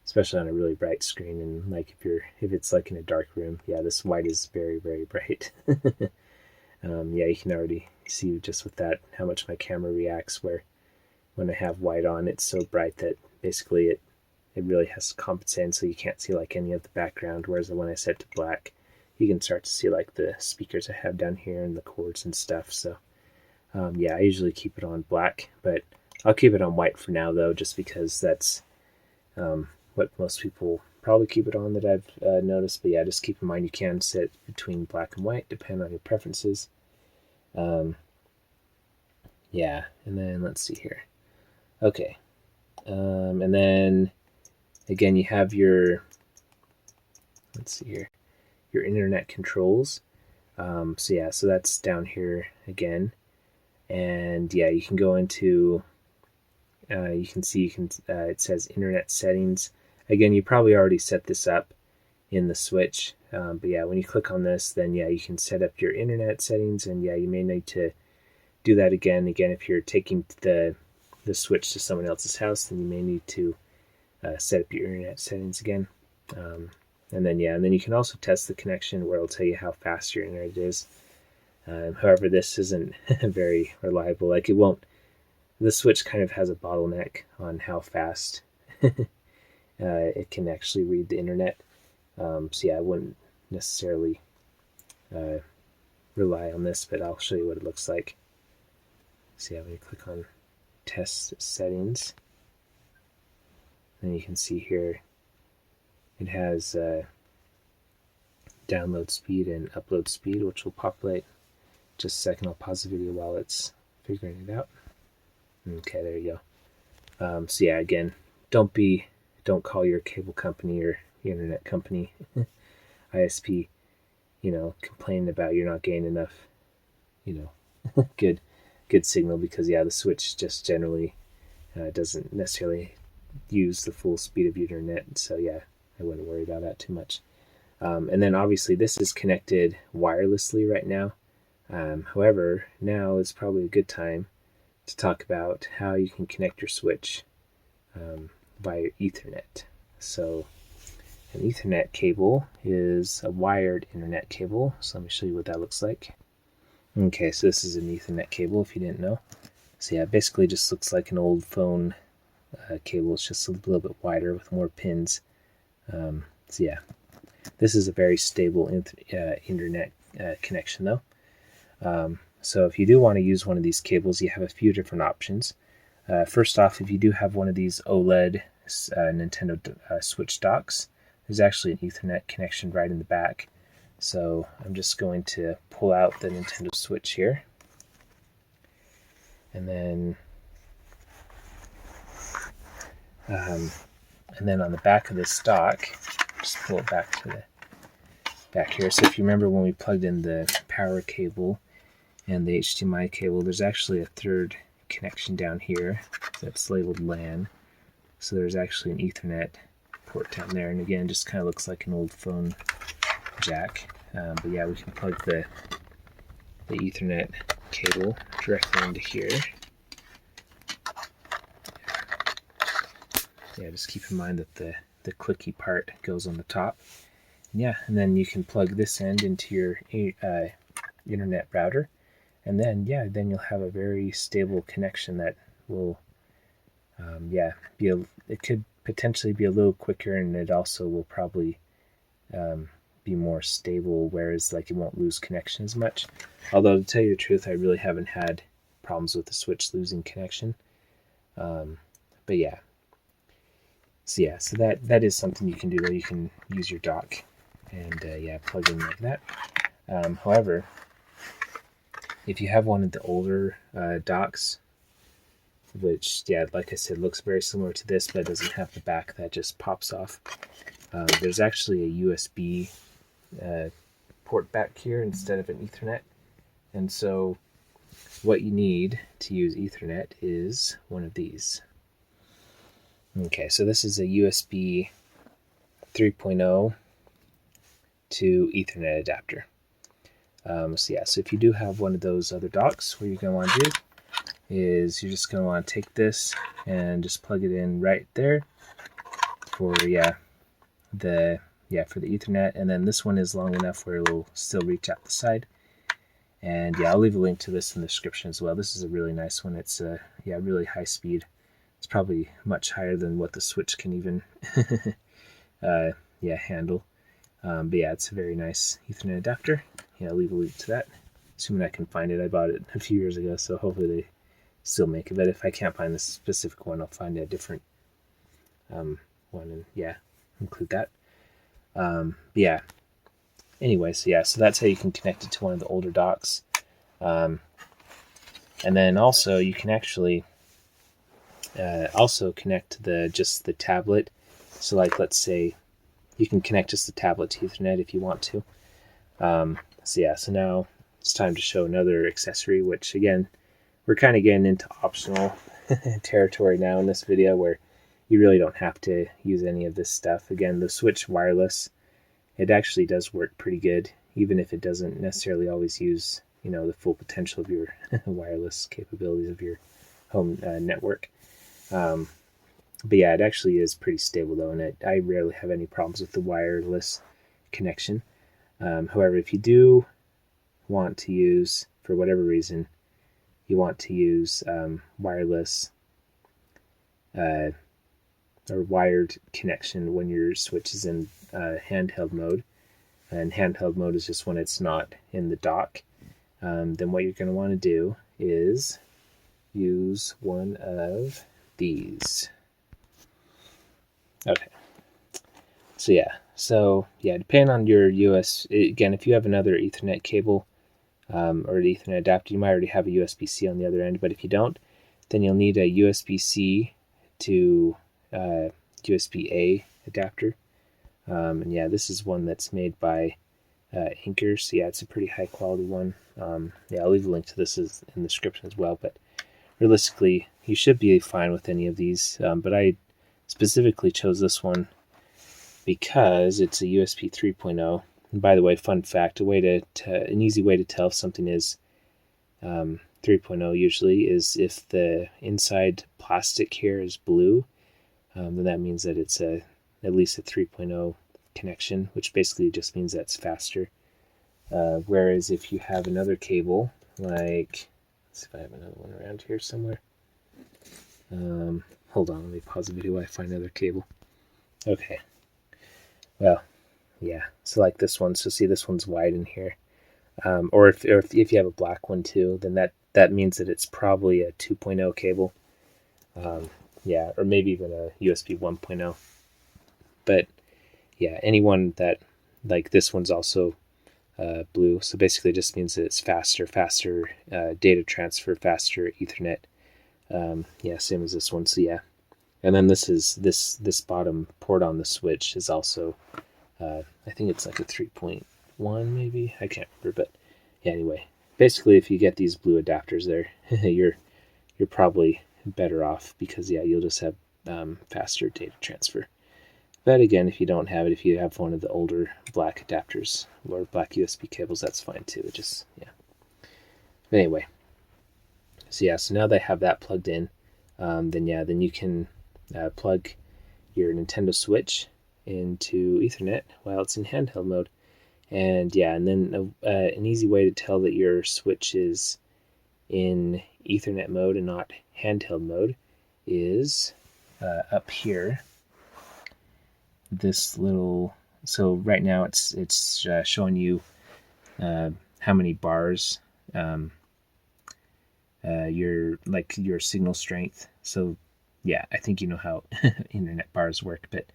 especially on a really bright screen, and like if it's like in a dark room, yeah, this white is very, very bright. Yeah, you can already see just with that how much my camera reacts, where when I have white on, it's so bright that basically it really has to compensate, so you can't see like any of the background, whereas when I set to black, you can start to see like the speakers I have down here and the cords and stuff. So yeah, I usually keep it on black, but I'll keep it on white for now though, just because that's what most people probably keep it on that I've noticed. But yeah, just keep in mind you can set between black and white depending on your preferences. Yeah, and then let's see here. Okay, and then again you have your, let's see here, your internet controls. So yeah, so that's down here again, and yeah, you can go into you can see it says internet settings. Again, you probably already set this up in the Switch, but yeah, when you click on this, then yeah, you can set up your internet settings, and yeah, you may need to do that again. If you're taking the Switch to someone else's house, then you may need to set up your internet settings again. And then and then you can also test the connection where it'll tell you how fast your internet is. However, this isn't very reliable. Like, it won't. The switch kind of has a bottleneck on how fast it can actually read the internet. So yeah, I wouldn't necessarily rely on this, but I'll show you what it looks like. So yeah, when you click on test settings, then you can see here it has download speed and upload speed, which will populate. Just a second, I'll pause the video while it's figuring it out. Okay, there you go. So yeah, again, don't call your cable company or internet company ISP, complaining about you're not getting enough, good signal, because the switch just generally doesn't necessarily use the full speed of your internet. So yeah, I wouldn't worry about that too much. And then obviously this is connected wirelessly right now. However, now is probably a good time to talk about how you can connect your switch via Ethernet. So an Ethernet cable is a wired internet cable. So let me show you what that looks like. Okay, so this is an Ethernet cable, if you didn't know. So yeah, it basically just looks like an old phone cable. It's just a little bit wider with more pins. So yeah, this is a very stable internet connection though. So if you do want to use one of these cables, you have a few different options. First off, if you do have one of these OLED Nintendo Switch docks, there's actually an Ethernet connection right in the back. So I'm just going to pull out the Nintendo Switch here. And then on the back of this dock, just pull it back to the back here. So if you remember when we plugged in the power cable and the HDMI cable, there's actually a third connection down here that's labeled LAN. So there's actually an Ethernet port down there, and again, just kind of looks like an old phone jack. But yeah, we can plug the Ethernet cable directly into here. Yeah, just keep in mind that the clicky part goes on the top. And then you can plug this end into your internet router, and then you'll have a very stable connection that will it could potentially be a little quicker, and it also will probably be more stable, whereas like it won't lose connection as much. Although, to tell you the truth, I really haven't had problems with the Switch losing connection. But yeah, so that is something you can do, though. You can use your dock and plug in like that. However, if you have one of the older docks, which like I said, looks very similar to this, but it doesn't have the back that just pops off, there's actually a USB port back here instead of an Ethernet. And so what you need to use Ethernet is one of these. Okay, so this is a USB 3.0 to Ethernet adapter. So if you do have one of those other docks, what you're going to want to do is you're just going to want to take this and just plug it in right there for the Ethernet, and then this one is long enough where it'll still reach out the side. And I'll leave a link to this in the description as well. This is a really nice one. It's really high speed. It's probably much higher than what the Switch can even handle. But it's a very nice Ethernet adapter. I'll leave a link to that, assuming I can find it. I bought it a few years ago, so hopefully they still make it. But if I can't find this specific one, I'll find a different one and include that. Anyway, so that's how you can connect it to one of the older docks. And then also you can actually also connect just the tablet. So like, let's say you can connect just the tablet to Ethernet if you want to. So now it's time to show another accessory, which again, we're kind of getting into optional territory now in this video, where you really don't have to use any of this stuff. Again, the Switch wireless, it actually does work pretty good, even if it doesn't necessarily always use the full potential of your wireless capabilities of your home network. But yeah, it actually is pretty stable though, and I rarely have any problems with the wireless connection. However, if you do want to use, for whatever reason, you want to use wireless or wired connection when your Switch is in handheld mode, and handheld mode is just when it's not in the dock, then what you're going to want to do is use one of these. Okay. So depending on your again, if you have another Ethernet cable or an Ethernet adapter, you might already have a USB-C on the other end, but if you don't, then you'll need a USB-C to USB-A adapter. And yeah, this is one that's made by Anker, so yeah, it's a pretty high quality one. Yeah, I'll leave a link to this in the description as well, but realistically, you should be fine with any of these, but I specifically chose this one because it's a USB 3.0. And by the way, fun fact, an easy way to tell if something is 3.0 usually is if the inside plastic here is blue, then that means that it's at least a 3.0 connection, which basically just means that's faster. Whereas if you have another cable, like, let's see if I have another one around here somewhere. Hold on, let me pause the video while I find another cable. Okay. Well, yeah, so like this one, so see this one's wide in here. Or if you have a black one too, then that means that it's probably a 2.0 cable. Yeah, or maybe even a USB 1.0. But yeah, anyone that, like this one's also blue, so basically it just means that it's faster data transfer, faster Ethernet. Yeah, same as this one. So yeah, and then this bottom port on the Switch is also I think it's like a 3.1 maybe, I can't remember, but yeah, anyway, basically if you get these blue adapters there, you're probably better off, because yeah, you'll just have faster data transfer. But again, if you don't have it, if you have one of the older black adapters or black USB cables, that's fine too. It just, yeah. But anyway, so yeah, so now that I have that plugged in, then you can plug your Nintendo Switch into Ethernet while it's in handheld mode. And yeah, and then an easy way to tell that your Switch is in Ethernet mode and not handheld mode is up here. This little, so right now it's showing you how many bars your signal strength. So yeah, I think you know how internet bars work, but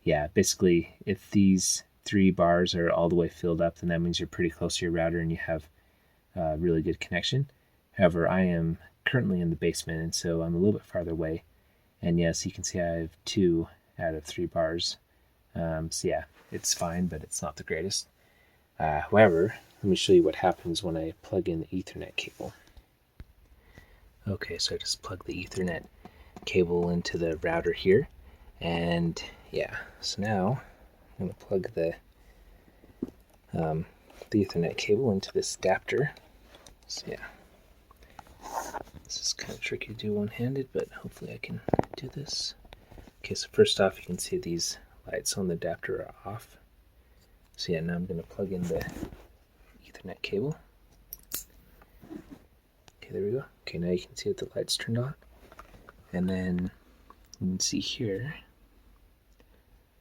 yeah, basically if these 3 bars are all the way filled up, then that means you're pretty close to your router and you have really good connection. However, I am currently in the basement, and so I'm a little bit farther away, and yes, you can see I have 2 out of 3 bars. So yeah, it's fine, but it's not the greatest. However, let me show you what happens when I plug in the Ethernet cable. Okay, so I just plug the Ethernet cable into the router here, and yeah, so now I'm going to plug the Ethernet cable into this adapter. So yeah, this is kind of tricky to do one-handed, but hopefully I can do this. Okay, so first off, you can see these lights on the adapter are off. So yeah, now I'm going to plug in the Ethernet cable. Okay, there we go. Okay, now you can see that the lights turned on. And then you can see here,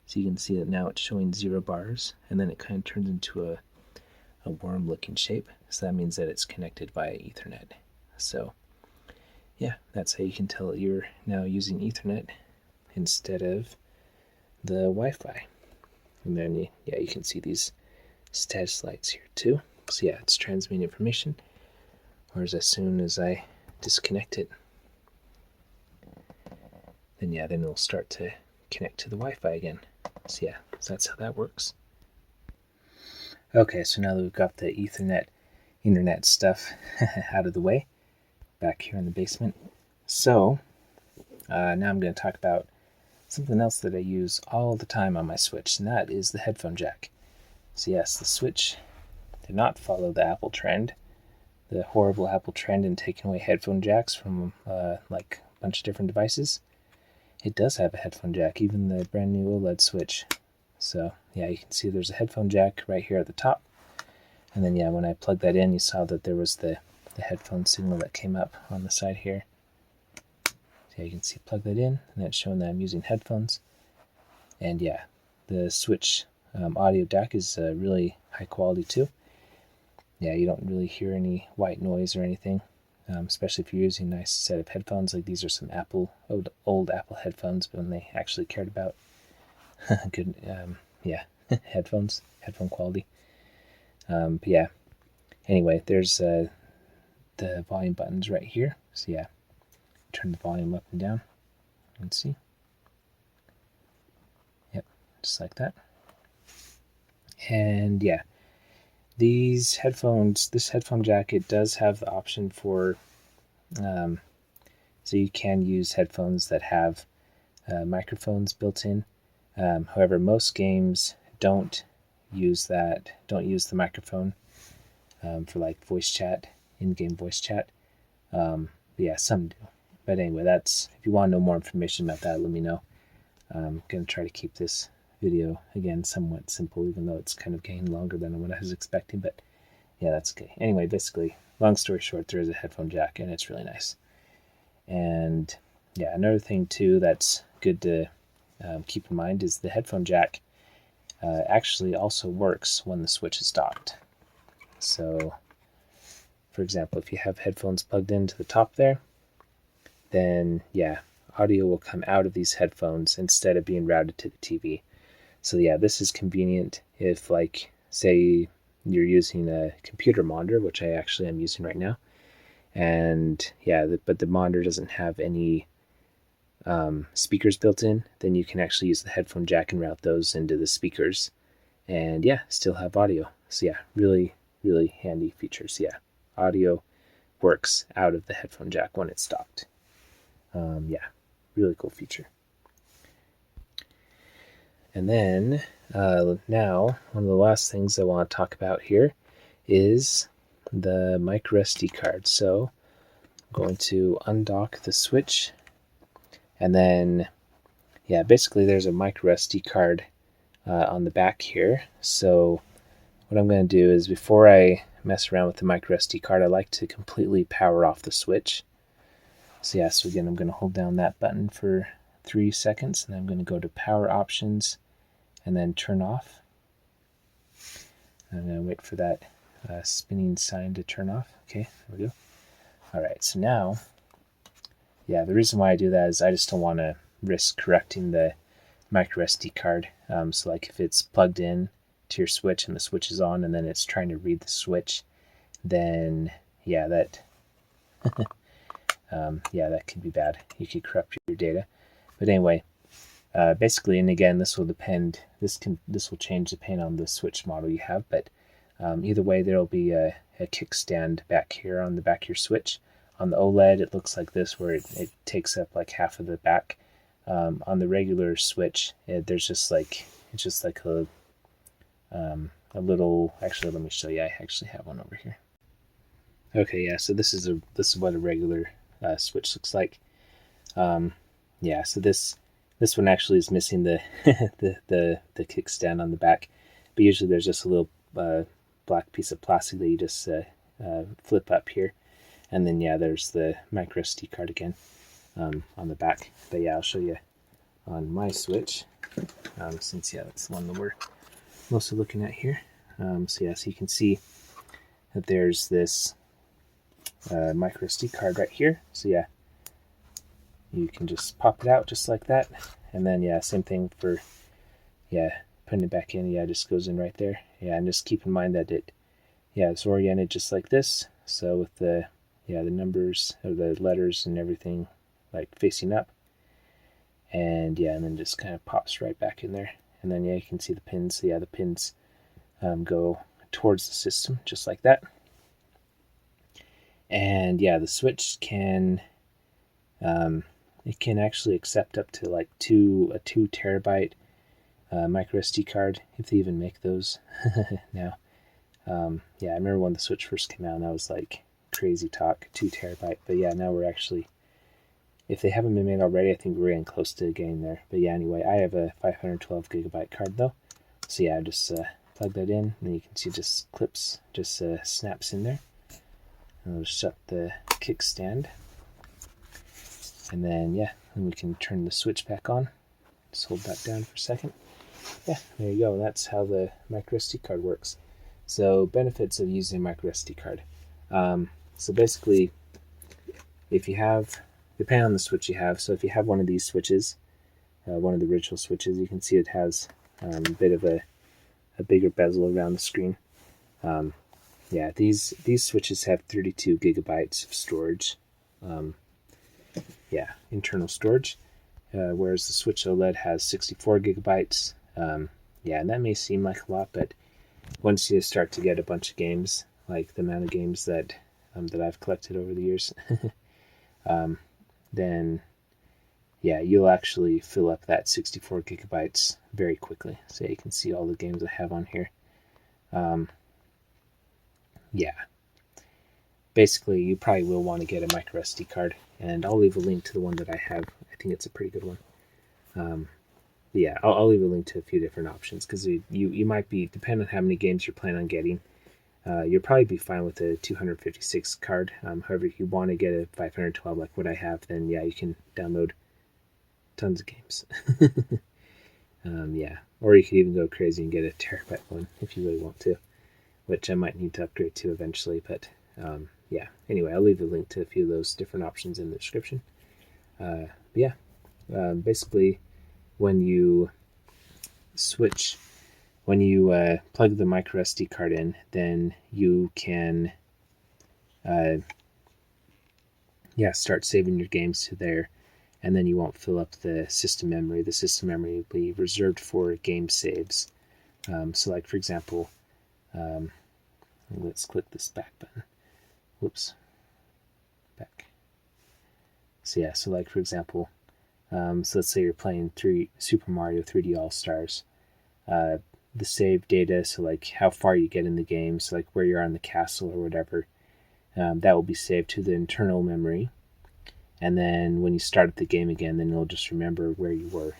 so you can see that now it's showing 0 bars, and then it kind of turns into a worm looking shape. So that means that it's connected via Ethernet. So yeah, that's how you can tell that you're now using Ethernet instead of the Wi-Fi. And then you can see these status lights here too. So yeah, it's transmitting information. Whereas as soon as I disconnect it, then it'll start to connect to the Wi-Fi again. So yeah, so that's how that works. Okay, so now that we've got the Ethernet internet stuff out of the way, back here in the basement. So now I'm going to talk about something else that I use all the time on my Switch, and that is the headphone jack. So yes, the Switch did not follow the Apple trend, the horrible Apple trend in taking away headphone jacks from like a bunch of different devices. it does have a headphone jack, even the brand new OLED Switch. So yeah, you can see there's a headphone jack right here at the top. And then yeah, when I plugged that in, you saw that there was the headphone signal that came up on the side here. So yeah, you can see plug that in, and that's showing that I'm using headphones. And yeah, the Switch audio DAC is really high quality too. Yeah, you don't really hear any white noise or anything, especially if you're using a nice set of headphones. Like these are some old Apple headphones, but when they actually cared about good, headphone quality. But yeah, anyway, there's the volume buttons right here. So yeah, turn the volume up and down. You can see. Yep, just like that. And yeah, these headphones, this headphone jack, it does have the option for, so you can use headphones that have microphones built in. However, most games don't use the microphone for like voice chat, in-game voice chat. Yeah, some do. But anyway, if you want to know more information about that, let me know. I'm going to try to keep this video, again, somewhat simple, even though it's kind of getting longer than what I was expecting, but yeah, that's okay. Anyway, basically, long story short, there is a headphone jack, and it's really nice. And yeah, another thing too that's good to keep in mind is the headphone jack actually also works when the Switch is docked. So, for example, if you have headphones plugged into the top there, then yeah, audio will come out of these headphones instead of being routed to the TV. So yeah, this is convenient if, like, say you're using a computer monitor, which I actually am using right now, and yeah, but the monitor doesn't have any speakers built in, then you can actually use the headphone jack and route those into the speakers, and yeah, still have audio. So yeah, really, really handy features. Yeah, audio works out of the headphone jack when it's stopped. Yeah, really cool feature. And then now, one of the last things I want to talk about here is the micro SD card. So I'm going to undock the Switch, and then yeah, basically there's a micro SD card on the back here. So what I'm going to do is, before I mess around with the micro SD card, I like to completely power off the Switch. So yeah, so again, I'm going to hold down that button for 3 seconds, and I'm going to go to power options and then turn off. I'm going to wait for that spinning sign to turn off. Okay, there we go. All right, so now, yeah, the reason why I do that is I just don't want to risk correcting the micro SD card. So like if it's plugged in to your Switch and the Switch is on and then it's trying to read the Switch, then yeah, that that could be bad. You could corrupt your data. But anyway, basically, and again, this will depend. This will change depending on the Switch model you have. But either way, there will be a kickstand back here on the back of your Switch. On the OLED, it looks like this, where it takes up like half of the back. On the regular Switch, there's just like a little. Actually, let me show you. I actually have one over here. Okay, yeah. So this is what a regular Switch looks like. Yeah. So this one actually is missing the the kickstand on the back, but usually there's just a little black piece of plastic that you just flip up here, and then yeah, there's the micro SD card again on the back. But yeah, I'll show you on my Switch, since yeah, that's the one that we're mostly looking at here. So yeah, so you can see that there's this micro SD card right here. So yeah, you can just pop it out just like that, and then yeah, same thing for putting it back in. Yeah, it just goes in right there. Yeah, and just keep in mind that it's oriented just like this. So with the numbers or the letters and everything like facing up, and yeah, and then just kind of pops right back in there. And then yeah, you can see the pins. So yeah, the pins go towards the system just like that. And yeah, the Switch can it can actually accept up to like a 2 terabyte micro SD card, if they even make those now. Yeah, I remember when the Switch first came out, and that was like crazy talk, 2 terabyte. But yeah, now we're actually If they haven't been made already, I think we're getting close to getting there. But yeah, anyway, I have a 512 gigabyte card though. So yeah, just plug that in, and you can see just clips, just snaps in there. And I'll shut the kickstand. And then yeah, and we can turn the switch back on. Just hold that down for a second. Yeah, there you go. That's how the micro SD card works. So benefits of using a micro SD card. So basically, if you have, depending on the switch you have, so if you have one of these switches, one of the original switches, you can see it has a bit of a bigger bezel around the screen. Yeah, these switches have 32 gigabytes of storage. Yeah, internal storage. Whereas the Switch OLED has 64 gigabytes. Yeah, and that may seem like a lot, but once you start to get a bunch of games, like the amount of games that I've collected over the years, then yeah, you'll actually fill up that 64 gigabytes very quickly. So you can see all the games I have on here. Yeah, basically you probably will want to get a micro SD card, and I'll leave a link to the one that I have. I think it's a pretty good one. Yeah, I'll leave a link to a few different options, because you might be, depending on how many games you're planning on getting, you'll probably be fine with a 256 card. However, if you want to get a 512 like what I have, then yeah, you can download tons of games. Yeah, or you could even go crazy and get a terabyte one if you really want to, which I might need to upgrade to eventually. But yeah, anyway, I'll leave a link to a few of those different options in the description. Yeah, basically, when you plug the micro SD card in, then you can yeah, start saving your games to there, and then you won't fill up the system memory. The system memory will be reserved for game saves. So like, for example, let's click this back button. Whoops, back. So yeah, so like, for example, so let's say you're playing Super Mario 3D All-Stars. The save data, so like how far you get in the game, so like where you're on the castle or whatever, that will be saved to the internal memory. And then when you start the game again, then it'll just remember where you were,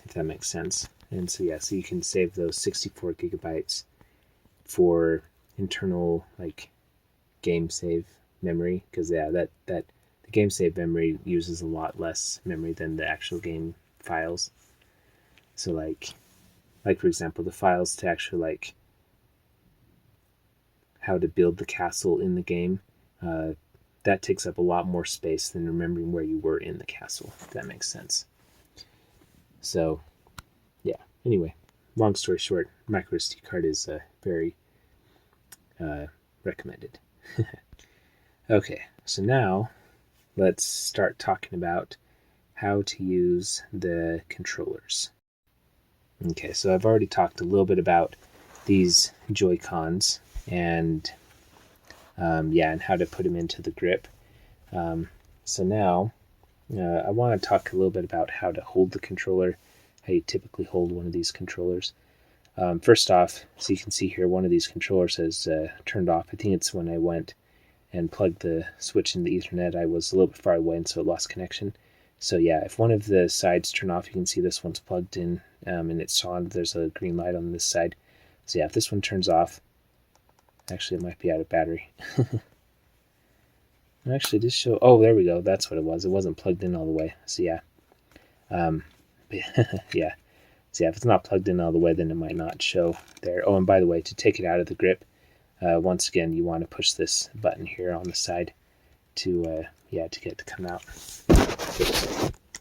if that makes sense. And so yeah, so you can save those 64 gigabytes for internal like game save memory, because yeah, that the game save memory uses a lot less memory than the actual game files. So like for example, the files to actually like how to build the castle in the game, that takes up a lot more space than remembering where you were in the castle, if that makes sense. So yeah, anyway, long story short, micro SD card is very recommended. Okay, so now let's start talking about how to use the controllers. Okay, so I've already talked a little bit about these Joy-Cons and yeah, and how to put them into the grip. So now I want to talk a little bit about how to hold the controller, how you typically hold one of these controllers. First off, so you can see here, one of these controllers has turned off. I think it's when I went and plugged the switch in the Ethernet, I was a little bit far away, and so it lost connection. So yeah, if one of the sides turn off, you can see this one's plugged in, and it's on. There's a green light on this side. So yeah, if this one turns off, actually it might be out of battery. Actually, just show. Oh, there we go. That's what it was. It wasn't plugged in all the way. So yeah, yeah. So yeah, if it's not plugged in all the way, then it might not show there. Oh, and by the way, to take it out of the grip, once again, you want to push this button here on the side to yeah, to get it to come out.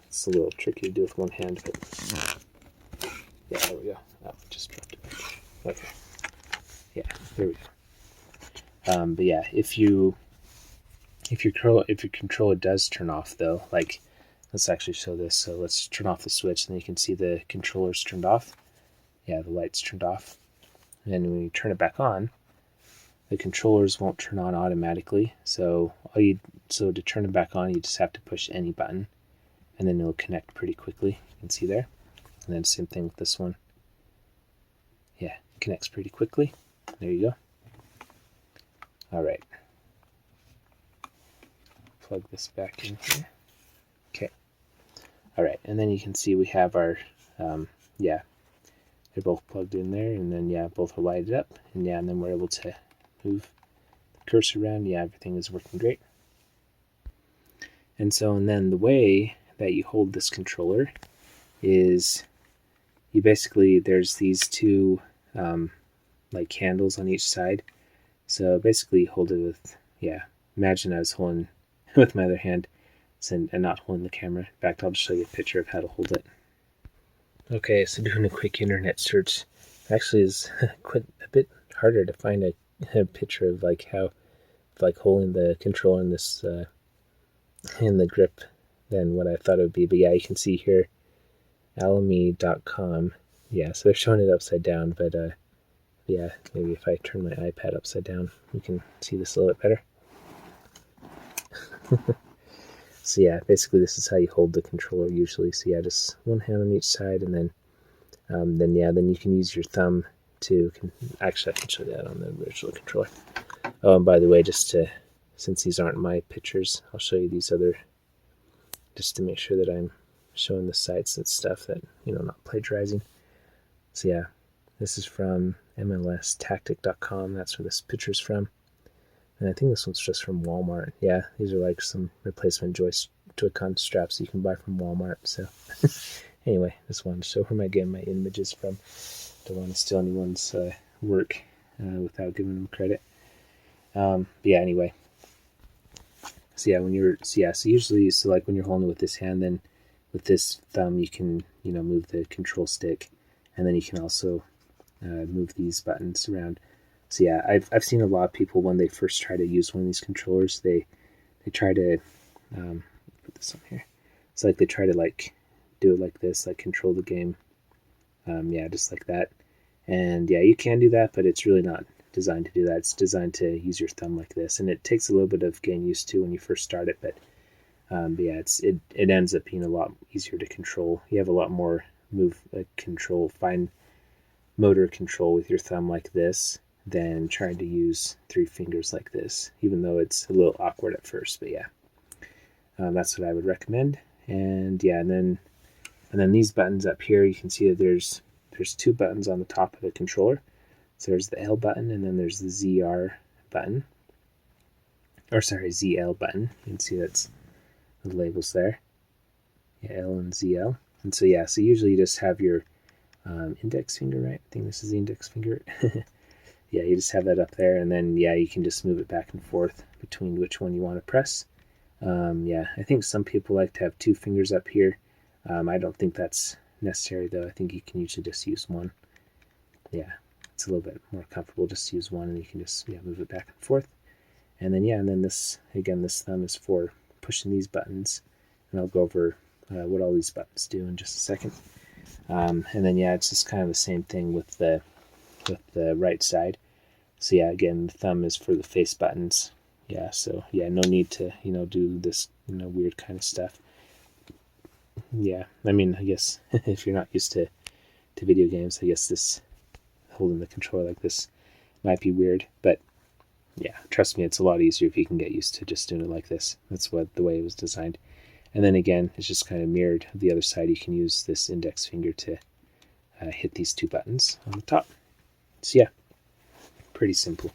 It's a little tricky to do with one hand, but yeah, there we go. Oh, just dropped it. Okay. Yeah, there we go. But yeah, if your controller does turn off though, like, let's actually show this. So let's turn off the switch, and then you can see the controller's turned off. Yeah, the light's turned off. And when you turn it back on, the controllers won't turn on automatically. So to turn it back on, you just have to push any button, and then it'll connect pretty quickly. You can see there. And then same thing with this one. Yeah, it connects pretty quickly. There you go. All right. Plug this back in here. Okay. All right, and then you can see we have our, yeah, they're both plugged in there, and then yeah, both are lighted up, and yeah, and then we're able to move the cursor around. Yeah, everything is working great. And then the way that you hold this controller is you basically, there's these two like handles on each side. So basically you hold it with, yeah, imagine I was holding with my other hand and not holding the camera. In fact, I'll just show you a picture of how to hold it. Okay, so doing a quick internet search actually is quite a bit harder to find a picture of like how, like holding the controller in this in the grip than what I thought it would be. But yeah, you can see here, Alamy.com. Yeah, so they're showing it upside down, but yeah, maybe if I turn my iPad upside down, we can see this a little bit better. So yeah, basically this is how you hold the controller usually. So yeah, just one hand on each side, and then then you can use your thumb to. Actually, I can show that on the original controller. Oh, and by the way, since these aren't my pictures, I'll show you these other, just to make sure that I'm showing the sites and stuff that, not plagiarizing. So yeah, this is from MLStactic.com. That's where this picture's from. And I think this one's just from Walmart. Yeah, these are like some replacement Joy-Con straps you can buy from Walmart. So anyway, just wanted to show where I get my images from. Don't want to steal anyone's work without giving them credit. But yeah, anyway. So yeah, usually like when you're holding it with this hand, then with this thumb you can move the control stick, and then you can also move these buttons around. So yeah, I've seen a lot of people when they first try to use one of these controllers, they try to put this on here. So like they try to like do it like this, like control the game, yeah, just like that. And yeah, you can do that, but it's really not designed to do that. It's designed to use your thumb like this, and it takes a little bit of getting used to when you first start it. But yeah, it ends up being a lot easier to control. You have a lot more fine motor control with your thumb like this than trying to use 3 fingers like this, even though it's a little awkward at first. But yeah, that's what I would recommend. And yeah, and then these buttons up here, you can see that there's 2 buttons on the top of the controller. So there's the L button, and then there's the ZR button, or sorry, ZL button. You can see that's the labels there, yeah, L and ZL. And so yeah, so usually you just have your index finger, right? I think this is the index finger. Yeah, you just have that up there, and then yeah, you can just move it back and forth between which one you want to press. Yeah, I think some people like to have 2 fingers up here. I don't think that's necessary though. I think you can usually just use one. Yeah, it's a little bit more comfortable just to use one, and you can just move it back and forth. And then yeah, and then this thumb is for pushing these buttons, and I'll go over what all these buttons do in just a second. And then yeah, it's just kind of the same thing with the right side. So yeah, again, the thumb is for the face buttons. Yeah, so yeah, no need to do this weird kind of stuff. Yeah, I mean, I guess if you're not used to video games, I guess this holding the controller like this might be weird, but yeah, trust me, it's a lot easier if you can get used to just doing it like this. That's the way it was designed. And then again, it's just kind of mirrored. The other side, you can use this index finger to hit these 2 buttons on the top. So yeah, pretty simple.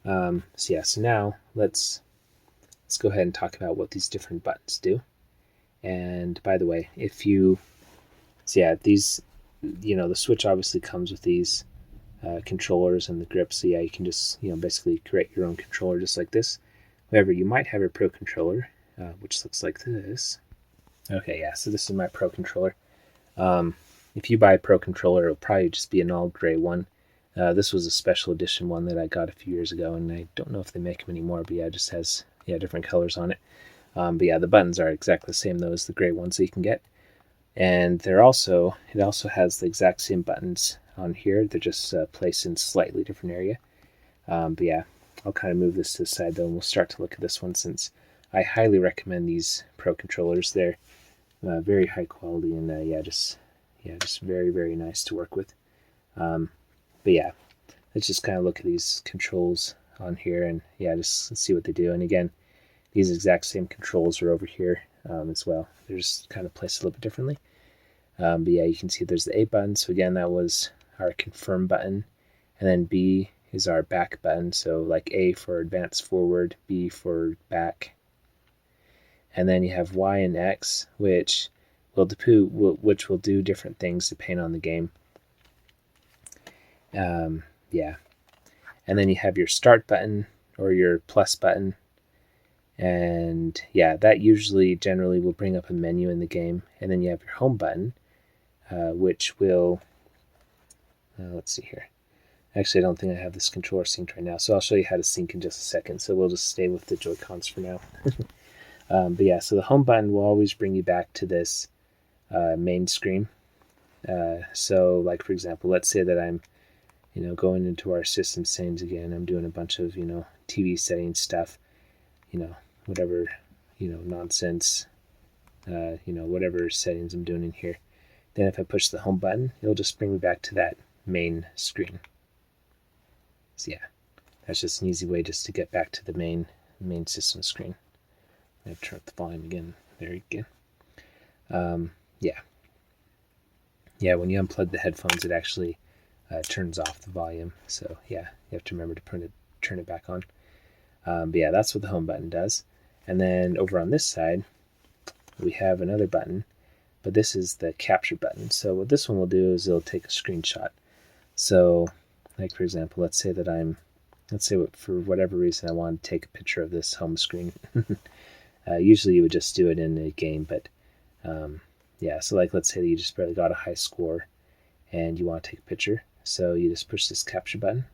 So yeah, so now let's go ahead and talk about what these different buttons do. And by the way, these, the Switch obviously comes with these controllers and the grip. So yeah, you can just basically create your own controller just like this. However, you might have a Pro controller, which looks like this. Okay, yeah, so this is my Pro controller. If you buy a Pro controller, it'll probably just be an all gray one. This was a special edition one that I got a few years ago, and I don't know if they make them anymore, but yeah, it just has different colors on it. But yeah, the buttons are exactly the same though as the gray ones that you can get. And it also has the exact same buttons on here. They're just placed in slightly different area. But yeah, I'll kind of move this to the side though, and we'll start to look at this one, since I highly recommend these Pro controllers. They're very high quality, and just very, very nice to work with. But yeah, let's just kind of look at these controls on here, and yeah, just see what they do. And again, these exact same controls are over here as well. They're just kind of placed a little bit differently. But yeah, you can see there's the A button. So again, that was our confirm button. And then B is our back button. So like A for advance forward, B for back. And then you have Y and X, which will do different things depending on the game. Yeah. And then you have your start button or your plus button. And yeah, that generally will bring up a menu in the game. And then you have your home button, which will, let's see here. Actually, I don't think I have this controller synced right now, so I'll show you how to sync in just a second. So we'll just stay with the Joy-Cons for now. But yeah, so the home button will always bring you back to this main screen. So like, for example, let's say that I'm going into our system settings again. I'm doing a bunch of TV settings stuff, whatever nonsense, whatever settings I'm doing in here. Then if I push the home button, it'll just bring me back to that main screen. So yeah, that's just an easy way just to get back to the main system screen. I'm going to turn up the volume again. There you go. Yeah, when you unplug the headphones, it actually turns off the volume. So yeah, you have to remember to turn it back on. But yeah, that's what the home button does. And then over on this side, we have another button, but this is the capture button. So what this one will do is it'll take a screenshot. So like, for example, let's say for whatever reason I want to take a picture of this home screen. Usually you would just do it in a game, but yeah, so like, let's say that you just barely got a high score and you want to take a picture. So you just push this capture button,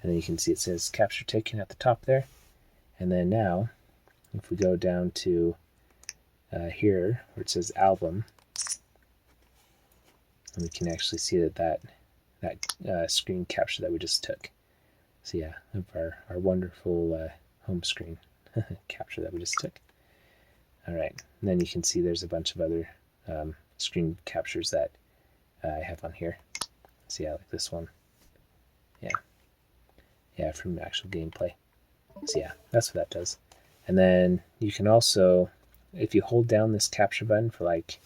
and then you can see it says capture taken at the top there. And then now, if we go down to here where it says album, and we can actually see that screen capture that we just took. So yeah, of our wonderful home screen capture that we just took. All right, and then you can see there's a bunch of other screen captures that I have on here. So yeah, like this one. Yeah, from actual gameplay. So yeah, that's what that does. And then you can also, if you hold down this capture button for like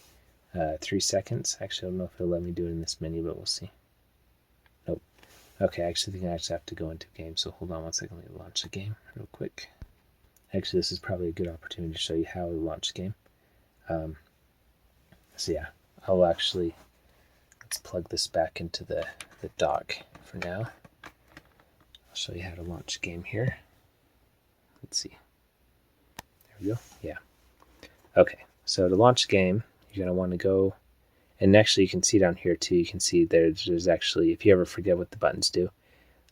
3 seconds, actually I don't know if it'll let me do it in this menu, but we'll see. Nope. Okay, I actually think I have to go into game, so hold on one second, let me launch the game real quick. Actually, this is probably a good opportunity to show you how to launch the game. So yeah, let's plug this back into the dock for now. I'll show you how to launch a game here. Let's see. There we go. Yeah. Okay, so to launch a game, you're going to want to go, and actually you can see down here too, you can see there's actually, if you ever forget what the buttons do,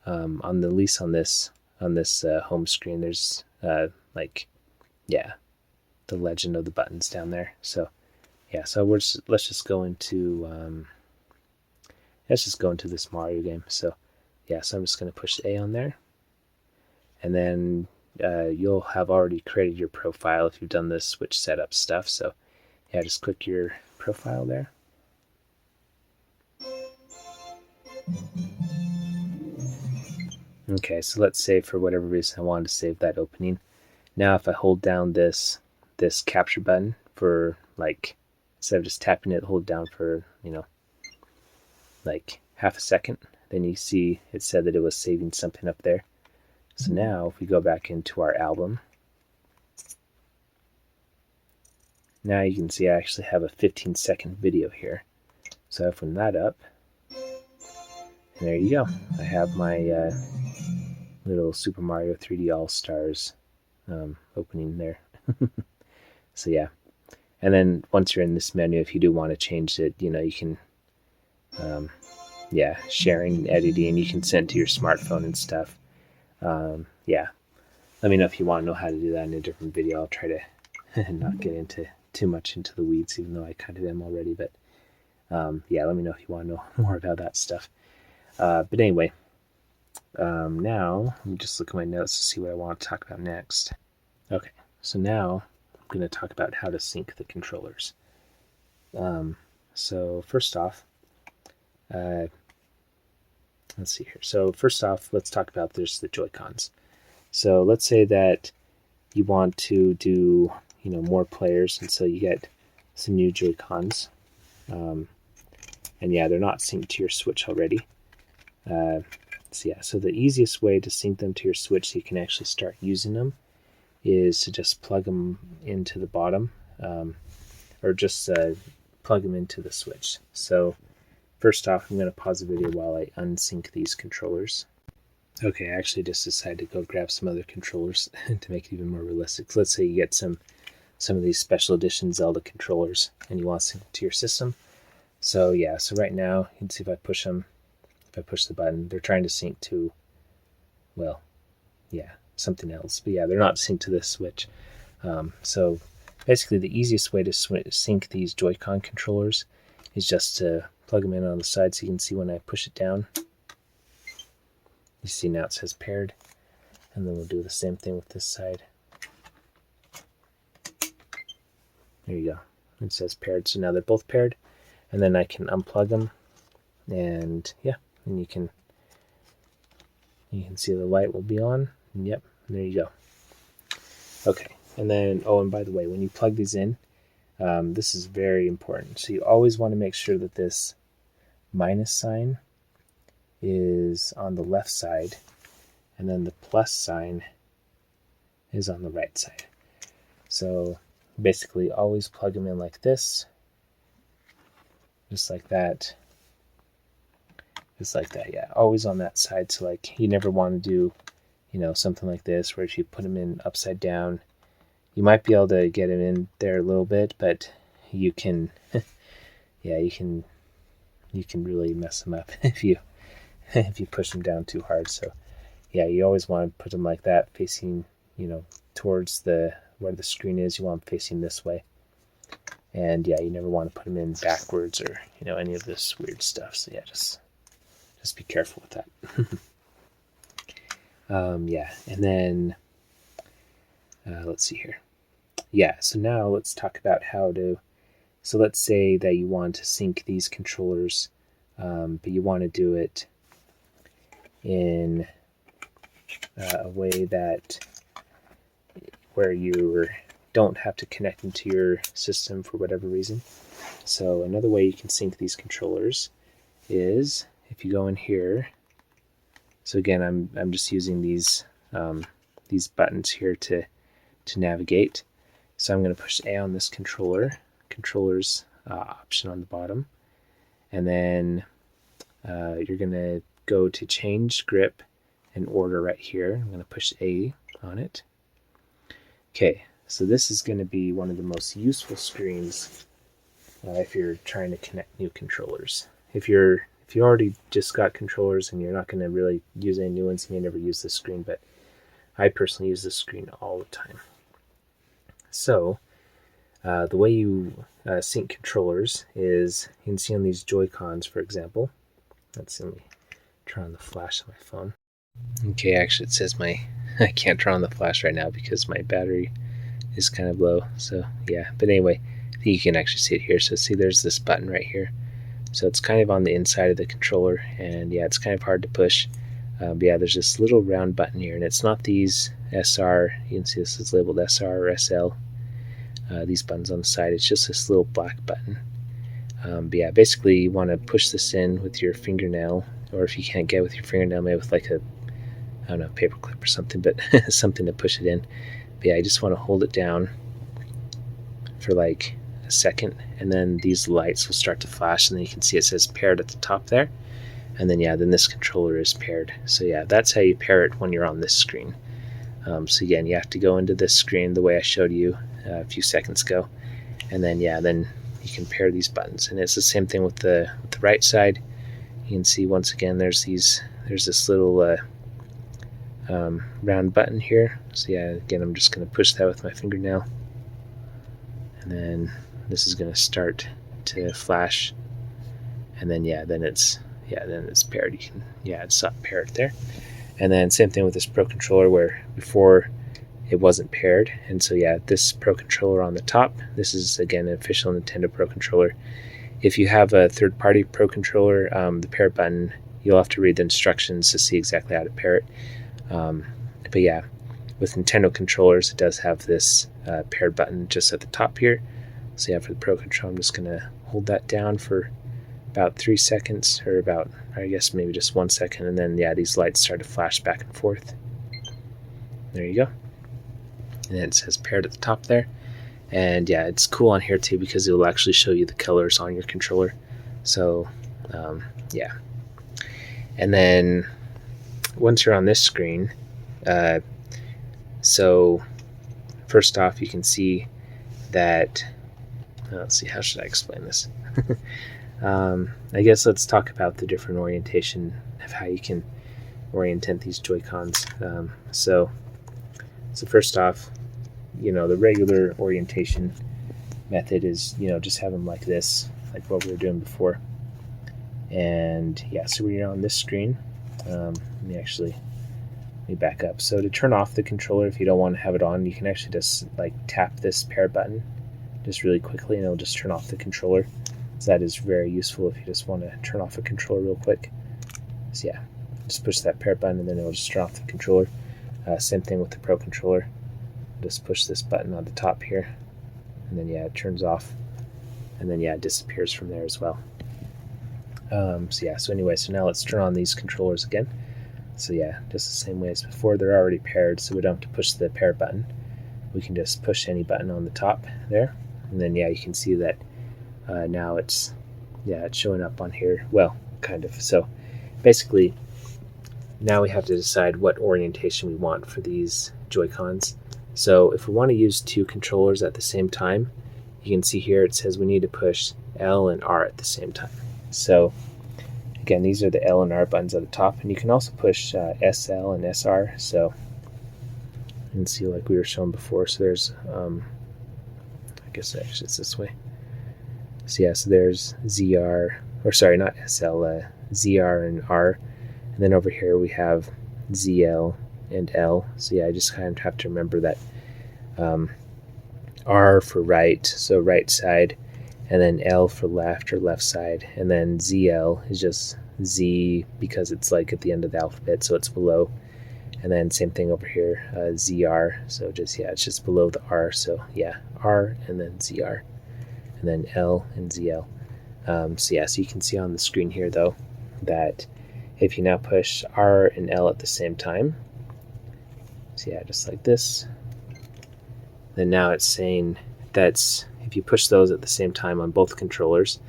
on this home screen, there's the legend of the buttons down there. So yeah, so let's just go into this Mario game. So yeah, so I'm just going to push A on there, and then you'll have already created your profile if you've done the switch setup stuff. So yeah, just click your profile there. Okay, so let's say for whatever reason I wanted to save that opening. Now if I hold down this capture button for like, instead of just tapping it, hold down for like half a second, then you see it said that it was saving something up there. So now if we go back into our album, now you can see I actually have a 15-second video here. So I open that up, and there you go. I have my little Super Mario 3D All-Stars opening there. So yeah, and then once you're in this menu, if you do want to change it, you can sharing and editing, you can send to your smartphone and stuff. Yeah, let me know if you want to know how to do that in a different video. I'll try to not get too much into the weeds, even though I kind of am already, but yeah, let me know if you want to know more about that stuff. But anyway, now let me just look at my notes to see what I want to talk about next. Okay, so now I'm going to talk about how to sync the controllers. So first off, let's see here. So first off, let's talk about the Joy-Cons. So let's say that you want to do, more players, and so you get some new Joy-Cons. And yeah, they're not synced to your Switch already. So the easiest way to sync them to your Switch so you can actually start using them is to just plug them into the bottom, or just plug them into the Switch. So first off, I'm going to pause the video while I unsync these controllers. Okay, I actually just decided to go grab some other controllers to make it even more realistic. So let's say you get some of these special edition Zelda controllers and you want to sync them to your system. So yeah, so right now you can see if I push them, if I push the button, they're trying to sync to, well, yeah, something else. But yeah, they're not synced to this Switch. So basically the easiest way to sync these Joy-Con controllers is just to plug them in on the side, so you can see when I push it down, you see now it says paired. And then we'll do the same thing with this side. There you go. It says paired. So now they're both paired. And then I can unplug them. And yeah, and you can see the light will be on. And yep, there you go. Okay, and then, oh, and by the way, when you plug these in, this is very important. So you always want to make sure that this minus sign is on the left side, and then the plus sign is on the right side. So basically always plug them in like this, just like that, yeah, always on that side. So like you never want to do something like this where if you put them in upside down, you might be able to get them in there a little bit, but you can yeah, you can really mess them up if you push them down too hard. So yeah, you always want to put them like that, facing towards where the screen is. You want them facing this way. And yeah, you never want to put them in backwards or any of this weird stuff. So yeah, just be careful with that. Yeah, and then let's see here. Yeah, so now let's talk about how to. So let's say that you want to sync these controllers, but you want to do it in a way that where you don't have to connect them to your system for whatever reason. So another way you can sync these controllers is if you go in here. So again, I'm just using these buttons here to navigate. So I'm going to push A on this controller's option on the bottom, and then you're going to go to change grip and order right here. I'm going to push A on it. Okay, so this is going to be one of the most useful screens if you're trying to connect new controllers. If you already just got controllers and you're not going to really use any new ones, you may never use this screen, but I personally use this screen all the time. So the way you sync controllers is, you can see on these Joy-Cons, for example. Let me turn on the flash on my phone. Okay, actually it says I can't turn on the flash right now because my battery is kind of low. So yeah, but anyway, I think you can actually see it here. So see, there's this button right here. So it's kind of on the inside of the controller, and yeah, it's kind of hard to push. But yeah, there's this little round button here, and it's not these SR. You can see this is labeled SR or SL. These buttons on the side. It's just this little black button. But yeah, basically you want to push this in with your fingernail, or if you can't get with your fingernail, maybe with like a, I don't know, paper clip or something, but something to push it in. But yeah, I just want to hold it down for like a second, and then these lights will start to flash, and then you can see it says paired at the top there. And then yeah, then this controller is paired. So yeah, that's how you pair it when you're on this screen. So again, you have to go into this screen the way I showed you a few seconds ago, and then yeah, then you can pair these buttons. And it's the same thing with the right side. You can see once again there's this little round button here. So yeah, again, I'm just going to push that with my fingernail, and then this is going to start to flash, and then yeah, then it's paired. You can, yeah, it's not paired there. And then same thing with this Pro Controller, where before it wasn't paired. And so yeah, this Pro Controller on the top, this is again an official Nintendo Pro Controller. If you have a third-party Pro Controller, the pair button, you'll have to read the instructions to see exactly how to pair it. But yeah, with Nintendo controllers, it does have this paired button just at the top here. So yeah, for the Pro Controller, I'm just going to hold that down for about 3 seconds, or about, I guess maybe just 1 second, and then yeah, these lights start to flash back and forth. There you go. And then it says paired at the top there. And yeah, it's cool on here too because it will actually show you the colors on your controller. So yeah. And then once you're on this screen, so first off, you can see that, let's see, how should I explain this? I guess let's talk about the different orientation of how you can orientate these Joy-Cons. So first off, the regular orientation method is, just have them like this, like what we were doing before. And yeah, so we're on this screen. Let me back up. So to turn off the controller, if you don't want to have it on, you can actually just like tap this pair button just really quickly, and it'll just turn off the controller. So that is very useful if you just want to turn off a controller real quick. So yeah, just push that pair button and then it'll just turn off the controller. Same thing with the Pro Controller. Just push this button on the top here, and then yeah, it turns off, and then yeah, it disappears from there as well. So now let's turn on these controllers again. So yeah, just the same way as before, they're already paired, so we don't have to push the pair button. We can just push any button on the top there, and then yeah, you can see that now it's showing up on here. Well, kind of. So basically, now we have to decide what orientation we want for these Joy-Cons. So if we want to use two controllers at the same time, you can see here it says we need to push L and R at the same time. So again, these are the L and R buttons at the top, and you can also push SL and SR. So you can see like we were showing before. So there's, I guess actually it's this way. So yeah, so there's ZR, or sorry, not SL, ZR and R. And then over here we have ZL and L. So yeah, I just kind of have to remember that R for right, so right side, and then L for left or left side, and then ZL is just Z because it's like at the end of the alphabet, so it's below. And then same thing over here, ZR, so just it's just below the R, so yeah, R and then ZR, and then L and ZL. So you can see on the screen here though that if you now push R and L at the same time, so yeah, just like this, then now it's saying that's, if you push those at the same time on both controllers,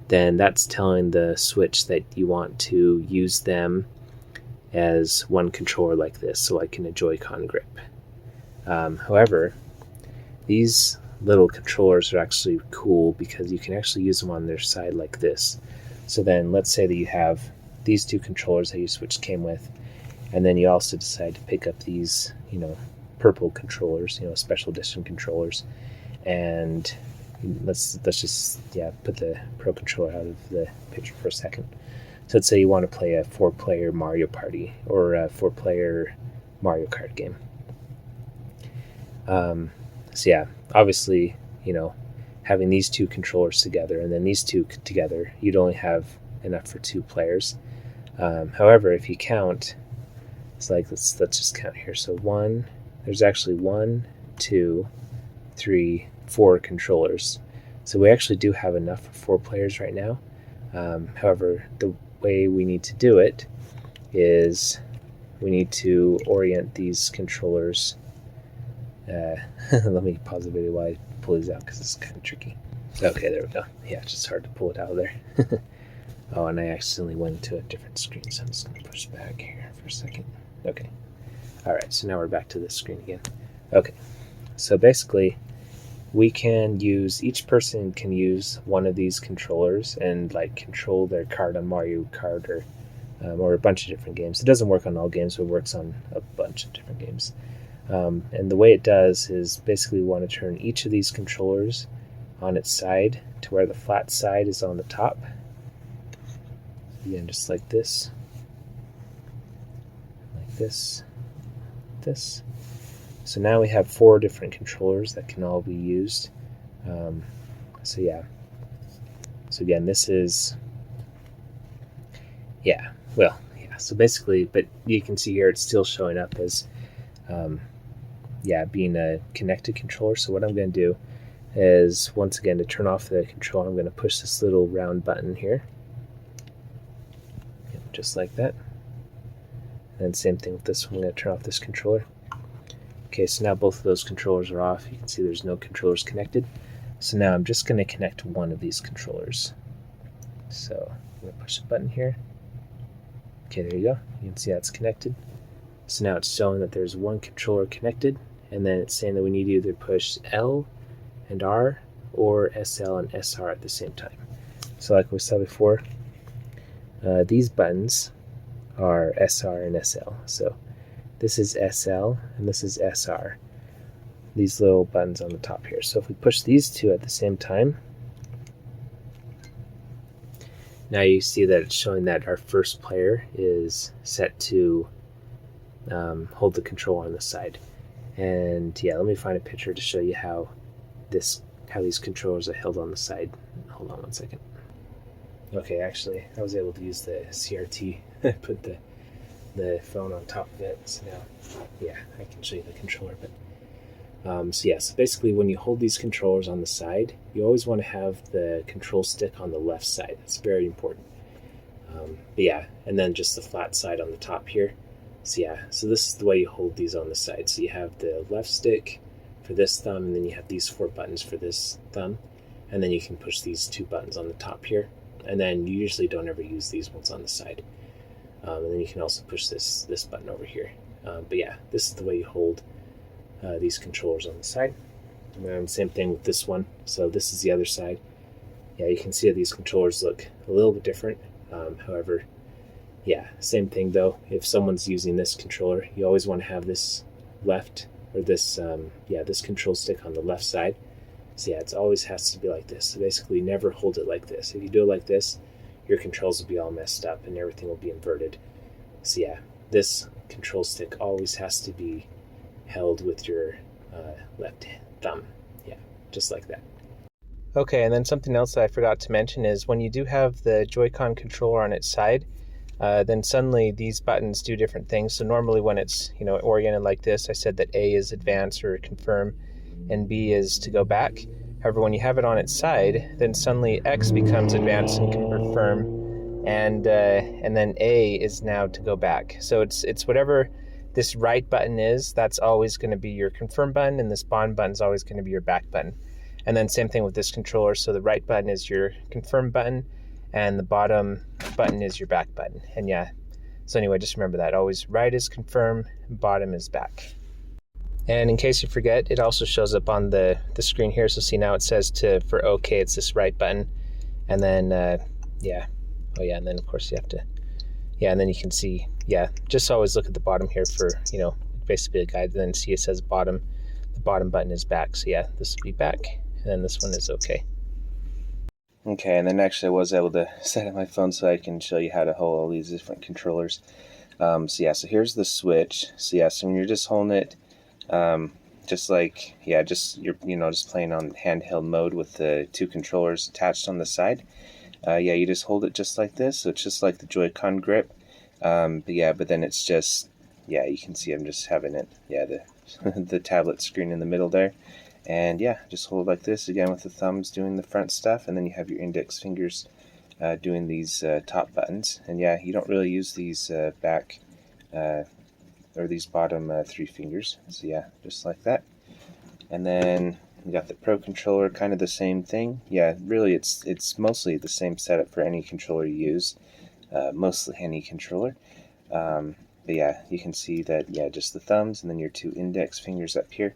then that's telling the Switch that you want to use them as one controller like this, so like in a Joy-Con grip. However, these little controllers are actually cool because you can actually use them on their side like this. So then let's say that you have these two controllers that your Switch came with, and then you also decide to pick up these, purple controllers, special edition controllers, and let's just put the Pro Controller out of the picture for a second. So let's say you want to play a 4-player Mario Party or a 4-player Mario Kart game. So yeah, obviously, having these two controllers together and then these two together, you'd only have enough for 2 players. However, if you count, it's like, let's just count here. So there's actually 1, 2, 3, 4 controllers. So we actually do have enough for 4 players right now. However, the way we need to do it is we need to orient these controllers. Let me pause the video while I pull these out because it's kind of tricky. Okay, there we go. Yeah, it's just hard to pull it out of there. Oh, and I accidentally went to a different screen, so I'm just going to push back here for a second. Okay. Alright, so now we're back to this screen again. Okay, so basically, each person can use one of these controllers and like control their card on Mario Kart or a bunch of different games. It doesn't work on all games, but it works on a bunch of different games. And the way it does is basically we want to turn each of these controllers on its side to where the flat side is on the top. Again, just like this. Like this. This. So now we have 4 different controllers that can all be used. So again, this is, so basically, but you can see here it's still showing up as being a connected controller. So what I'm going to do is, once again, to turn off the controller, I'm going to push this little round button here, just like that. And same thing with this one. I'm going to turn off this controller. Okay, so now both of those controllers are off. You can see there's no controllers connected. So now I'm just going to connect one of these controllers. So I'm going to push the button here. Okay, there you go. You can see that's connected. So now it's showing that there's one controller connected, and then it's saying that we need to either push L and R or SL and SR at the same time. So like we saw before, these buttons are SR and SL. So this is SL and this is SR, these little buttons on the top here. So if we push these two at the same time, now you see that it's showing that our first player is set to hold the controller on the side. And yeah, let me find a picture to show you how these controllers are held on the side. Hold on one second. Okay, actually, I was able to use the CRT, put the phone on top of it. So now, yeah, I can show you the controller. But so basically, when you hold these controllers on the side, you always want to have the control stick on the left side. That's very important. And then just the flat side on the top here. So this is the way you hold these on the side. So you have the left stick for this thumb, and then you have these 4 buttons for this thumb, and then you can push these 2 buttons on the top here. And then you usually don't ever use these ones on the side. And then you can also push this button over here. This is the way you hold these controllers on the side. And then same thing with this one. So this is the other side. Yeah, you can see that these controllers look a little bit different. However, same thing though. If someone's using this controller, you always want to have this left, or this control stick on the left side. So it always has to be like this. So basically, never hold it like this. If you do it like this, your controls will be all messed up and everything will be inverted. So this control stick always has to be held with your left thumb. Just like that. Okay, and then something else that I forgot to mention is when you do have the Joy-Con controller on its side, then suddenly these buttons do different things. So normally when it's oriented like this, I said that A is advance or confirm, and B is to go back. However, when you have it on its side, then suddenly X becomes advance and confirm, and then A is now to go back. So it's whatever this right button is, that's always going to be your confirm button, and this bottom button is always going to be your back button. And then same thing with this controller. So the right button is your confirm button, and the bottom button is your back button. And so anyway, just remember that. Always right is confirm, bottom is back. And in case you forget, it also shows up on the screen here. So see, now it says for OK, it's this right button. And then, and then of course you have to, and then you can see, just always look at the bottom here for, basically a guide. Then see it says bottom, the bottom button is back. So this will be back, and then this one is OK. Okay, and then actually I was able to set up my phone so I can show you how to hold all these different controllers. So here's the switch. So when you're just holding it, just like, you're just playing on handheld mode with the 2 controllers attached on the side. You just hold it just like this. So it's just like the Joy-Con grip. But then it's just, you can see I'm just having it, the tablet screen in the middle there. And just hold it like this, again with the thumbs doing the front stuff, and then you have your index fingers doing these top buttons. And you don't really use these back or these bottom 3 fingers. So just like that. And then you got the Pro controller, kind of the same thing. Really it's mostly the same setup for any controller you use, mostly any controller. You can see that, just the thumbs and then your 2 index fingers up here.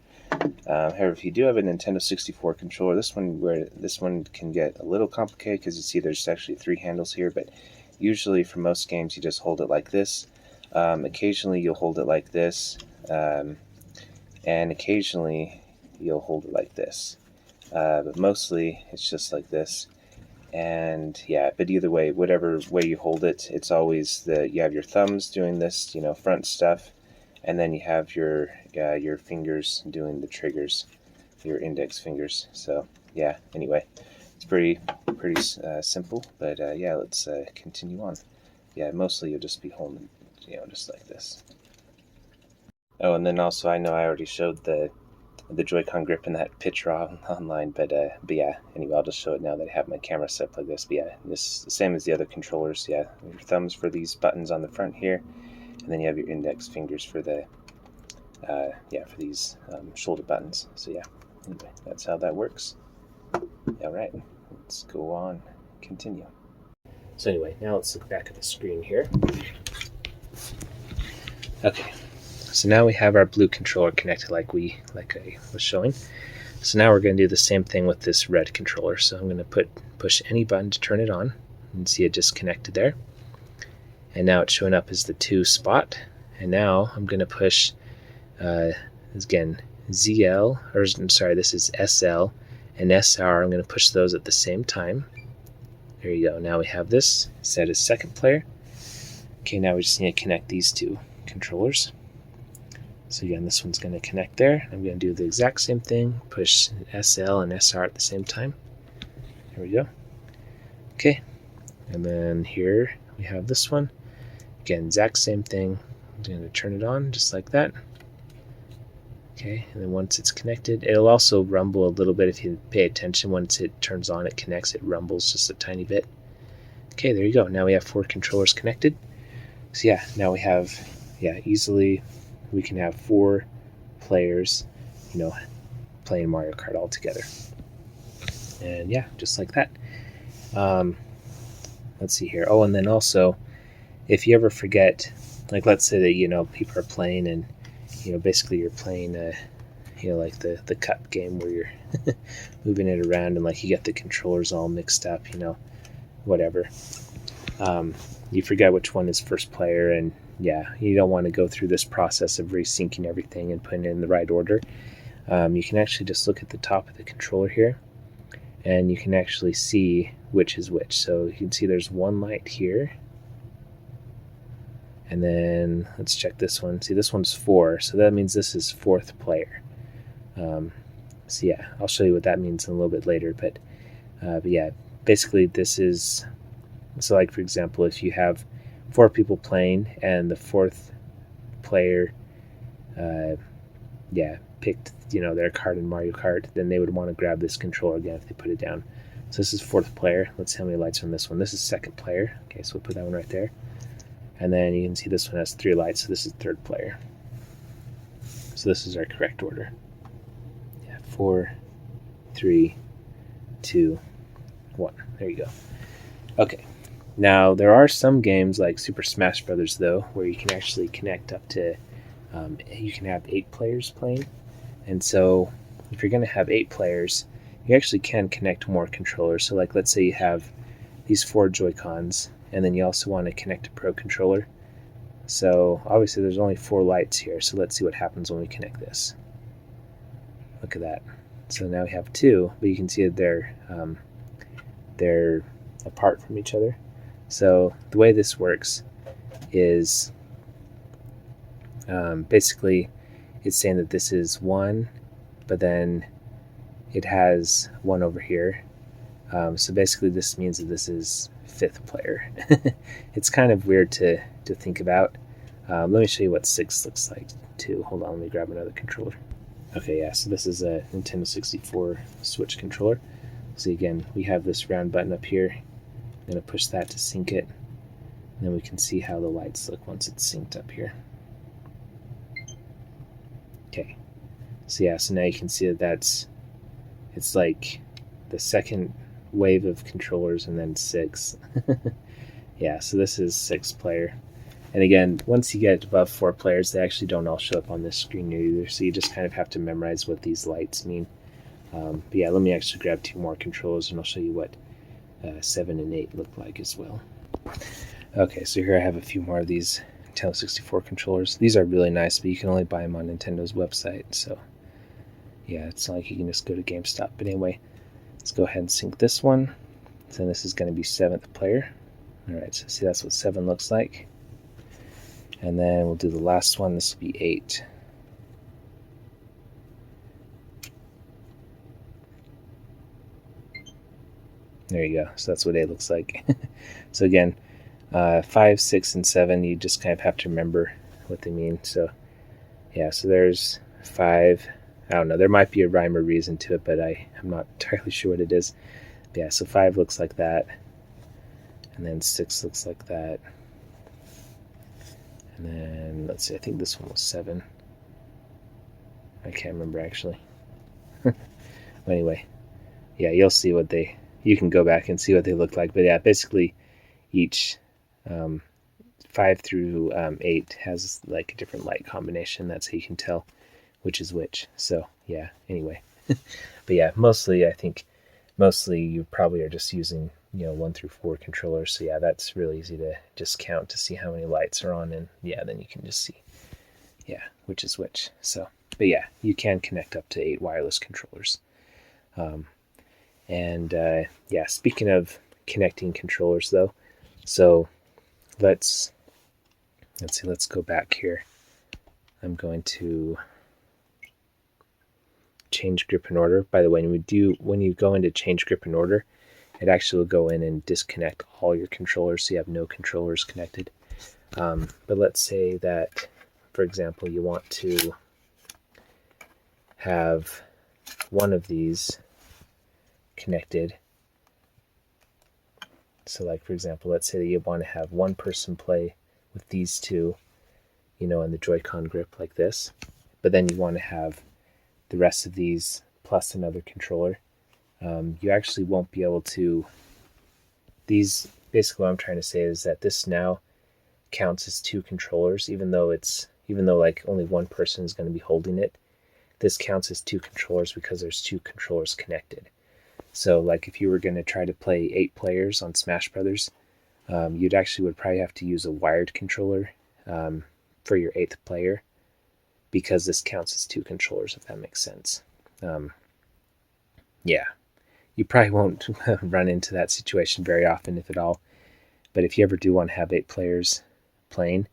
However, if you do have a Nintendo 64 controller, this one can get a little complicated because you see there's actually 3 handles here, but usually for most games you just hold it like this. Occasionally you'll hold it like this, and occasionally you'll hold it like this. But mostly it's just like this. And but either way, whatever way you hold it, it's always you have your thumbs doing this, front stuff, and then you have your fingers doing the triggers, your index fingers. So anyway, it's pretty simple. But let's continue on. Mostly you'll just be holding, just like this. Oh, and then also I know I already showed the Joy-Con grip in that picture online, but yeah, anyway, I'll just show it now that I have my camera set up like this. But yeah, this the same as the other controllers. Yeah, your thumbs for these buttons on the front here, and then you have your index fingers for the yeah, for these shoulder buttons. So yeah, anyway, that's how that works. All right, let's go on, continue. So anyway, now let's look back at the screen here. Okay, so now we have our blue controller connected like I was showing. So now we're going to do the same thing with this red controller. So I'm going to push any button to turn it on, and see it just connected there. And now it's showing up as the 2 spot. And now I'm going to push again ZL, or sorry, this is SL and SR. I'm going to push those at the same time. There you go. Now we have this set as second player. Okay, now we just need to connect these 2 controllers. So again, this one's going to connect there. I'm going to do the exact same thing, push SL and SR at the same time. There we go. Okay, and then here we have this one. Again, exact same thing. I'm going to turn it on just like that. Okay, and then once it's connected, it'll also rumble a little bit if you pay attention. Once it turns on, it connects, it rumbles just a tiny bit. Okay, there you go. Now we have 4 controllers connected. So yeah, now we have, easily we can have 4 players, playing Mario Kart all together. And yeah, just like that. Let's see here. Oh, and then also, if you ever forget, like let's say that, people are playing and, basically you're playing, like the cup game where you're moving it around and like you get the controllers all mixed up, whatever. You forget which one is first player, and yeah, you don't want to go through this process of resyncing everything and putting it in the right order. You can actually just look at the top of the controller here, and you can actually see which is which. So you can see there's one light here, and then let's check this one. See, this one's 4, so that means this is 4th player. So yeah, I'll show you what that means in a little bit later, but yeah, basically this is, so like for example, if you have 4 people playing and the 4th player picked their card in Mario Kart, then they would want to grab this controller again if they put it down. So this is 4th player. Let's see how many lights are on this one. This is 2nd player. Okay, so we'll put that one right there. And then you can see this one has 3 lights, so this is 3rd player. So this is our correct order. Yeah, 4, 3, 2, 1. There you go. Okay. Now, there are some games like Super Smash Brothers, though, where you can actually connect up to, you can have 8 players playing. And so, if you're going to have 8 players, you actually can connect more controllers. So, like, let's say you have these 4 Joy-Cons, and then you also want to connect a Pro Controller. So, obviously, there's only 4 lights here, so let's see what happens when we connect this. Look at that. So now we have 2, but you can see that they're apart from each other. So the way this works is basically it's saying that this is 1, but then it has 1 over here. So basically this means that this is 5th player. It's kind of weird to think about. Let me show you what 6 looks like too. Hold on, let me grab another controller. Okay, yeah, so this is a Nintendo 64 Switch controller. So again, we have this round button up here. I'm going to push that to sync it. And then we can see how the lights look once it's synced up here. Okay, so yeah, so now you can see that it's like the second wave of controllers and then 6. Yeah, so this is 6 player. And again, once you get above 4 players, they actually don't all show up on this screen either, so you just kind of have to memorize what these lights mean. But yeah, let me actually grab 2 more controllers and I'll show you what 7 and 8 look like as well. Okay, so here I have a few more of these Nintendo 64 controllers. These are really nice, but you can only buy them on Nintendo's website, so yeah, it's not like you can just go to GameStop. But anyway, let's go ahead and sync this one. So this is going to be 7th player. Alright, so see, that's what 7 looks like. And then we'll do the last one. This will be 8. There you go. So that's what 8 looks like. So again, 5, 6, and 7, you just kind of have to remember what they mean. So Yeah, so there's 5. I don't know, there might be a rhyme or reason to it, but I'm not entirely sure what it is. But yeah, so 5 looks like that, and then 6 looks like that, and then let's see, I think this one was 7. I can't remember actually. Anyway, yeah, you'll see what you can go back and see what they look like. But yeah, basically each 5 through 8 has like a different light combination. That's how you can tell which is which. So yeah, anyway. But yeah, I think mostly you probably are just using 1 through 4 controllers. So yeah, that's really easy to just count to see how many lights are on, and yeah, then you can just see which is which. So but yeah, you can connect up to 8 wireless controllers. And yeah, speaking of connecting controllers though, so let's see, let's go back here. I'm going to change grip and order. By the way, when you go into change grip and order, it actually will go in and disconnect all your controllers so you have no controllers connected. But let's say that, for example, you want to have one of these connected. So like, for example, let's say that you want to have one person play with these two, in the Joy-Con grip like this, but then you want to have the rest of these plus another controller. You actually won't be able to. Basically what I'm trying to say is that this now counts as 2 controllers, even though like only one person is going to be holding it. This counts as 2 controllers because there's 2 controllers connected. So like if you were going to try to play 8 players on Smash Brothers, would probably have to use a wired controller for your 8th player, because this counts as 2 controllers, if that makes sense. Yeah, you probably won't run into that situation very often, if at all. But if you ever do want to have 8 players playing,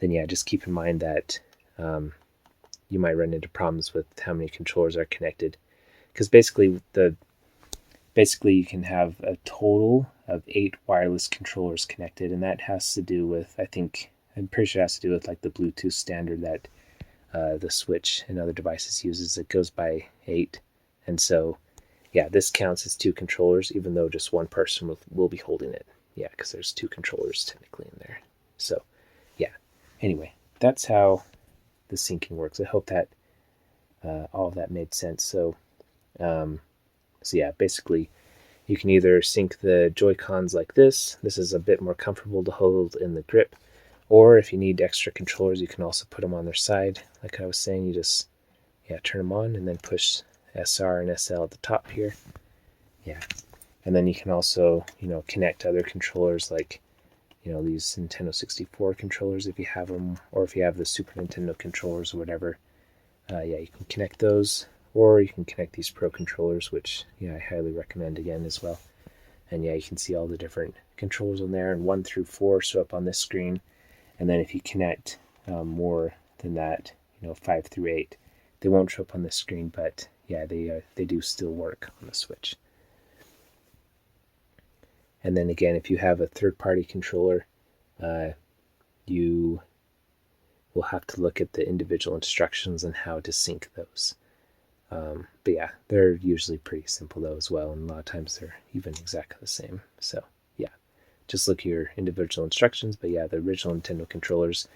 then yeah, just keep in mind that you might run into problems with how many controllers are connected. Because basically you can have a total of 8 wireless controllers connected, and that has to do with, I'm pretty sure it has to do with like the Bluetooth standard that the Switch and other devices uses. It goes by 8, and so yeah, this counts as 2 controllers, even though just one person will be holding it. Yeah, because there's 2 controllers technically in there. So yeah, anyway, that's how the syncing works. I hope that all of that made sense. So yeah, basically you can either sync the Joy-Cons like this. This is a bit more comfortable to hold in the grip. Or if you need extra controllers, you can also put them on their side. Like I was saying, you just turn them on and then push SR and SL at the top here. Yeah. And then you can also, connect other controllers like, these Nintendo 64 controllers if you have them, or if you have the Super Nintendo controllers or whatever. Yeah, you can connect those, or you can connect these Pro controllers, which I highly recommend again as well. And yeah, you can see all the different controllers on there, and 1 through 4 show up on this screen. And then if you connect more than that, 5 through 8, they won't show up on the screen, but yeah, they do still work on the Switch. And then again, if you have a third-party controller, you will have to look at the individual instructions on how to sync those. But yeah, they're usually pretty simple though as well, and a lot of times they're even exactly the same. So yeah, just look at your individual instructions. But yeah, the original Nintendo controllers,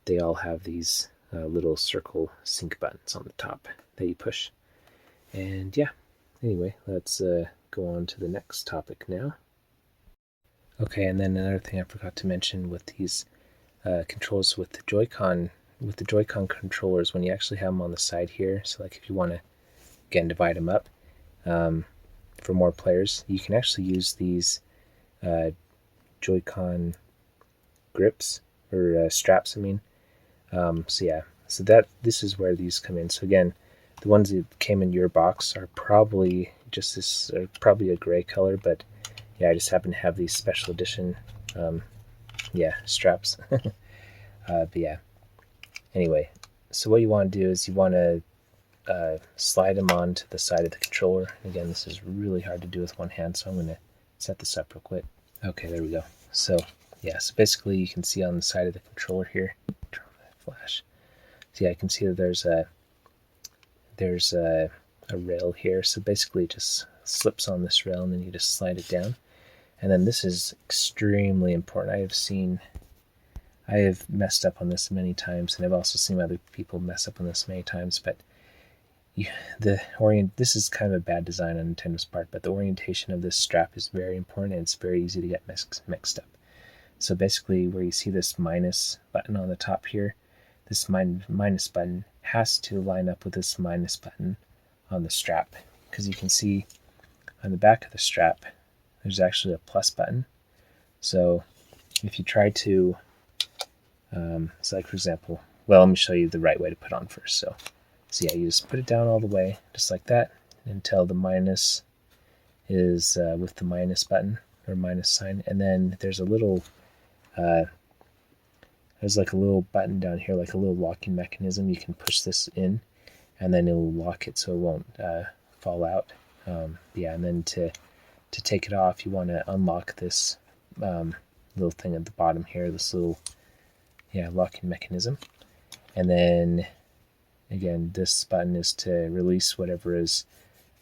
they all have these little circle sync buttons on the top that you push. And yeah, anyway, let's go on to the next topic now. Okay, and then another thing I forgot to mention with these controls with the Joy-Con controllers, when you actually have them on the side here, so like if you want to again divide them up for more players, you can actually use these Joy-Con grips or straps, I mean. So yeah, so this is where these come in. So again, the ones that came in your box are probably just this, probably a gray color, but yeah, I just happen to have these special edition straps. But yeah, anyway, so what you want to do is you want to slide them onto the side of the controller. Again, this is really hard to do with one hand, so I'm going to set this up real quick. Okay, there we go. So yeah, so basically you can see on the side of the controller here, turn on that flash. So yeah, I can see that there's a rail here. So basically it just slips on this rail and then you just slide it down. And then this is extremely important. I have messed up on this many times, and I've also seen other people mess up on this many times, but this is kind of a bad design on Nintendo's part, but the orientation of this strap is very important, and it's very easy to get mixed up. So basically, where you see this minus button on the top here, this minus button has to line up with this minus button on the strap, because you can see on the back of the strap, there's actually a plus button. So if you try to, so like for example, well, let me show you the right way to put on first. So yeah, you just put it down all the way, just like that, until the minus is with the minus button or minus sign, and then there's a little, there's like a little button down here, like a little locking mechanism. You can push this in, and then it'll lock it so it won't fall out. Yeah, and then to take it off, you want to unlock this little thing at the bottom here, this little locking mechanism, and then again, this button is to release whatever is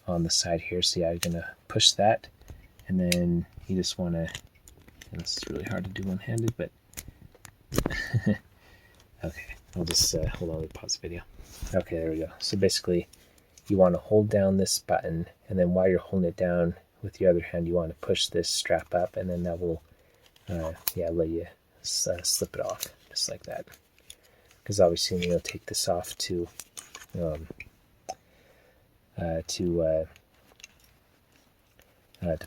on the side here. So yeah, I'm gonna push that, and then you just want to, this is really hard to do one-handed, but okay, I'll just hold on, pause the video. Okay, there we go. So basically, you want to hold down this button, and then while you're holding it down with your other hand, you want to push this strap up, and then that will let you slip it off, just like that. Because obviously you'll take this off to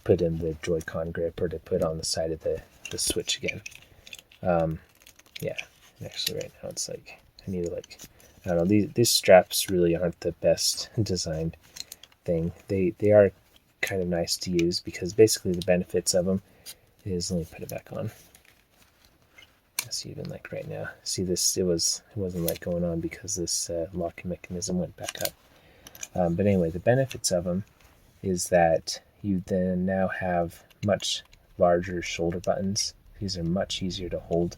put in the Joy-Con grip, or to put on the side of the Switch again. Yeah, and actually right now it's like, I need to I don't know, these straps really aren't the best designed thing. They are kind of nice to use, because basically the benefits of them is, let me put it back on. See, even like right now, see this, it wasn't like going on because this locking mechanism went back up. But anyway, the benefits of them is that you then now have much larger shoulder buttons. These are much easier to hold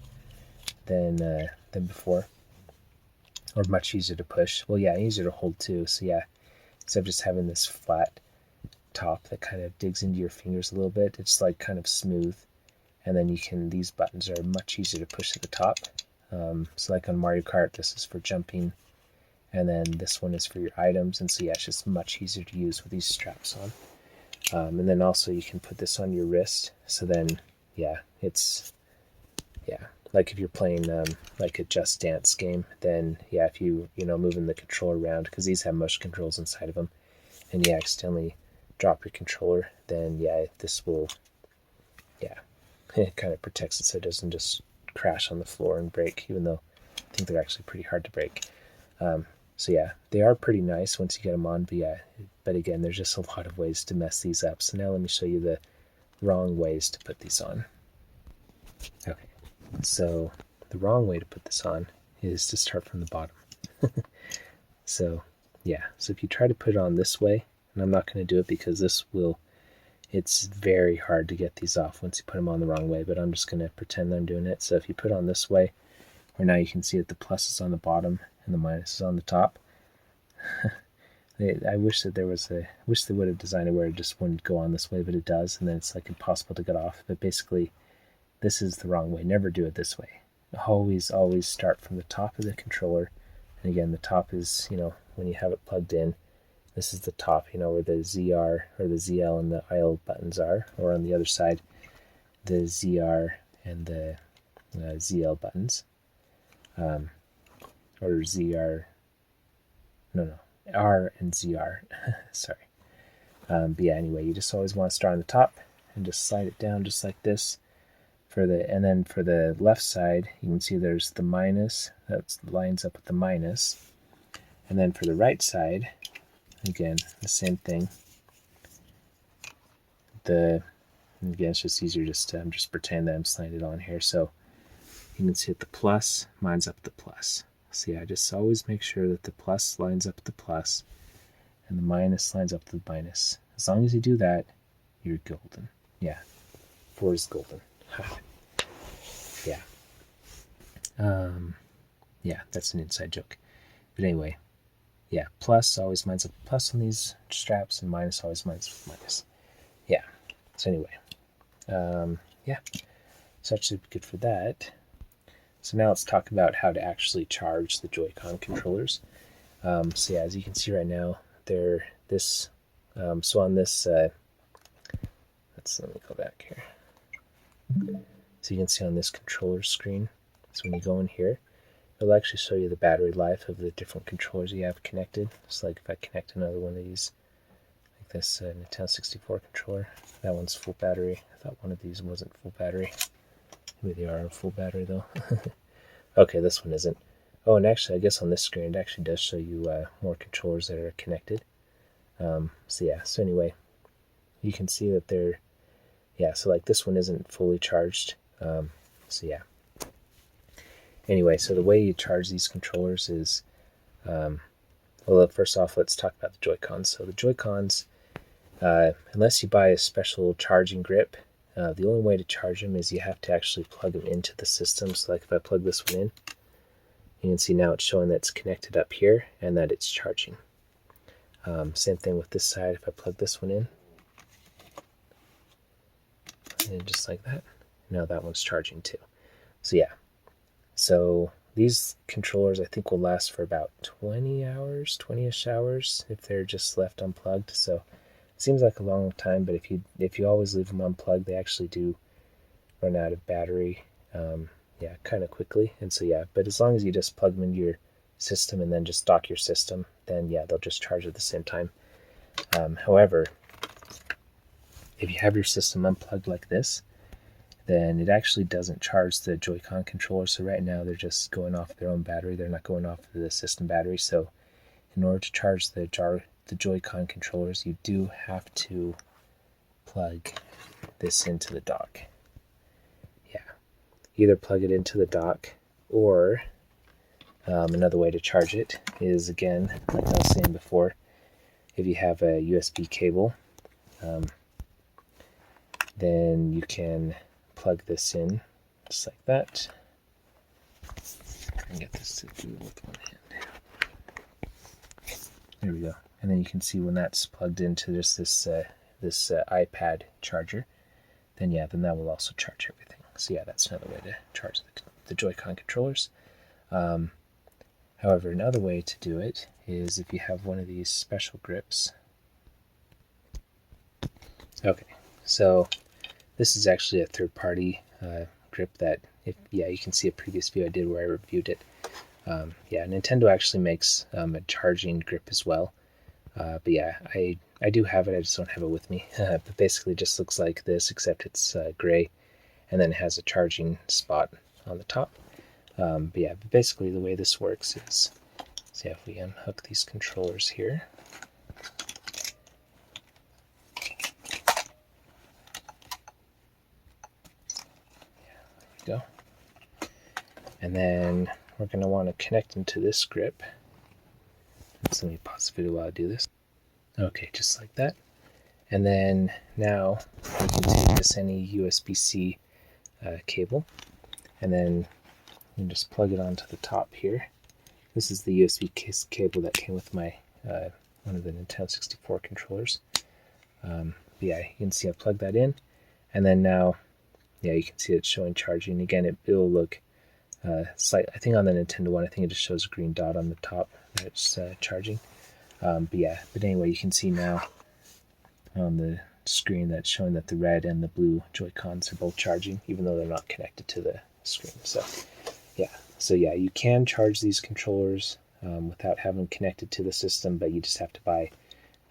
than before, or much easier to push. Well, yeah, easier to hold too. So yeah, instead of just having this flat top that kind of digs into your fingers a little bit, it's like kind of smooth. And then these buttons are much easier to push at the top. So like on Mario Kart, this is for jumping, and then this one is for your items. And so yeah, it's just much easier to use with these straps on. And then also you can put this on your wrist. So then, like if you're playing like a Just Dance game, then yeah, if you moving the controller around, because these have motion controls inside of them, and you accidentally drop your controller, then yeah, this will, it kind of protects it so it doesn't just crash on the floor and break, even though I think they're actually pretty hard to break. So yeah, they are pretty nice once you get them on, but again, there's just a lot of ways to mess these up. So now let me show you the wrong ways to put these on. Okay, so the wrong way to put this on is to start from the bottom. So yeah, so if you try to put it on this way, and I'm not going to do it because it's very hard to get these off once you put them on the wrong way, but I'm just going to pretend I'm doing it. So if you put it on this way, or now you can see that the plus is on the bottom and the minus is on the top. I wish they would have designed it where it just wouldn't go on this way, but it does, and then it's like impossible to get off. But basically, this is the wrong way. Never do it this way. Always start from the top of the controller. And again, the top is, when you have it plugged in, this is the top, where the ZR or the ZL and the IL buttons are, or on the other side, the ZR and the ZL buttons, or ZR, R and ZR, sorry. But yeah, anyway, you just always want to start on the top and just slide it down just like this. And then for the left side, you can see there's the minus, that lines up with the minus. And then for the right side, again, the same thing. Again, it's just easier I'm just pretend that I'm sliding it on here. So you can see that the plus lines up with the plus. So yeah, just always make sure that the plus lines up with the plus and the minus lines up with the minus. As long as you do that, you're golden. Yeah, 4 is golden. Yeah. Yeah, that's an inside joke. But anyway, yeah, plus always lines up plus on these straps, and minus always lines up with minus. Yeah, so anyway, yeah, so that should be good for that. So now let's talk about how to actually charge the Joy-Con controllers. So yeah, as you can see right now, they're this, so on this, let me go back here. So you can see on this controller screen, so when you go in here, it'll actually show you the battery life of the different controllers you have connected. So like if I connect another one of these, like this Nintendo 64 controller, that one's full battery. I thought one of these wasn't full battery. Maybe they are full battery though. Okay, this one isn't. Oh, and actually, I guess on this screen, it actually does show you more controllers that are connected. So yeah, so anyway, you can see that they're, yeah, so like this one isn't fully charged. So yeah. Anyway, so the way you charge these controllers is, well, first off, let's talk about the Joy-Cons. So the Joy-Cons, unless you buy a special charging grip, the only way to charge them is you have to actually plug them into the system. So like if I plug this one in, you can see now it's showing that it's connected up here and that it's charging. Same thing with this side. If I plug this one in, and just like that, now that one's charging too. So yeah, so these controllers I think will last for about 20 hours, 20-ish hours if they're just left unplugged. So it seems like a long time, but if you always leave them unplugged, they actually do run out of battery, yeah, kind of quickly. And so yeah, but as long as you just plug them into your system and then just dock your system, then yeah, they'll just charge at the same time. However, if you have your system unplugged like this, then it actually doesn't charge the Joy-Con controller. So right now they're just going off their own battery. They're not going off the system battery. So in order to charge the Joy-Con controllers, you do have to plug this into the dock. Yeah, either plug it into the dock, or another way to charge it is, again, like I was saying before, if you have a USB cable, then you can plug this in just like that. I can get this to do with one hand. There we go. And then you can see when that's plugged into just this iPad charger, then yeah, then that will also charge everything. So yeah, that's another way to charge the Joy-Con controllers. However, another way to do it is if you have one of these special grips. Okay, so this is actually a third-party grip that, yeah, you can see a previous video I did where I reviewed it. Yeah, Nintendo actually makes a charging grip as well. But yeah, I do have it, I just don't have it with me. But basically it just looks like this, except it's gray, and then it has a charging spot on the top. But yeah, basically the way this works is, so yeah, if we unhook these controllers here, go. And then we're going to want to connect into this grip. So let me pause the video while I do this. Okay, just like that. And then now we can take this any USB-C cable, and then you can just plug it onto the top here. This is the USB cable that came with my one of the Nintendo 64 controllers. Yeah, you can see I plugged that in, and then now, yeah, you can see it's showing charging. Again, it will look slight. I think on the Nintendo one, I think it just shows a green dot on the top that it's charging. But yeah, but anyway, you can see now on the screen that's showing that the red and the blue Joy-Cons are both charging, even though they're not connected to the screen. So yeah, you can charge these controllers without having connected to the system, but you just have to buy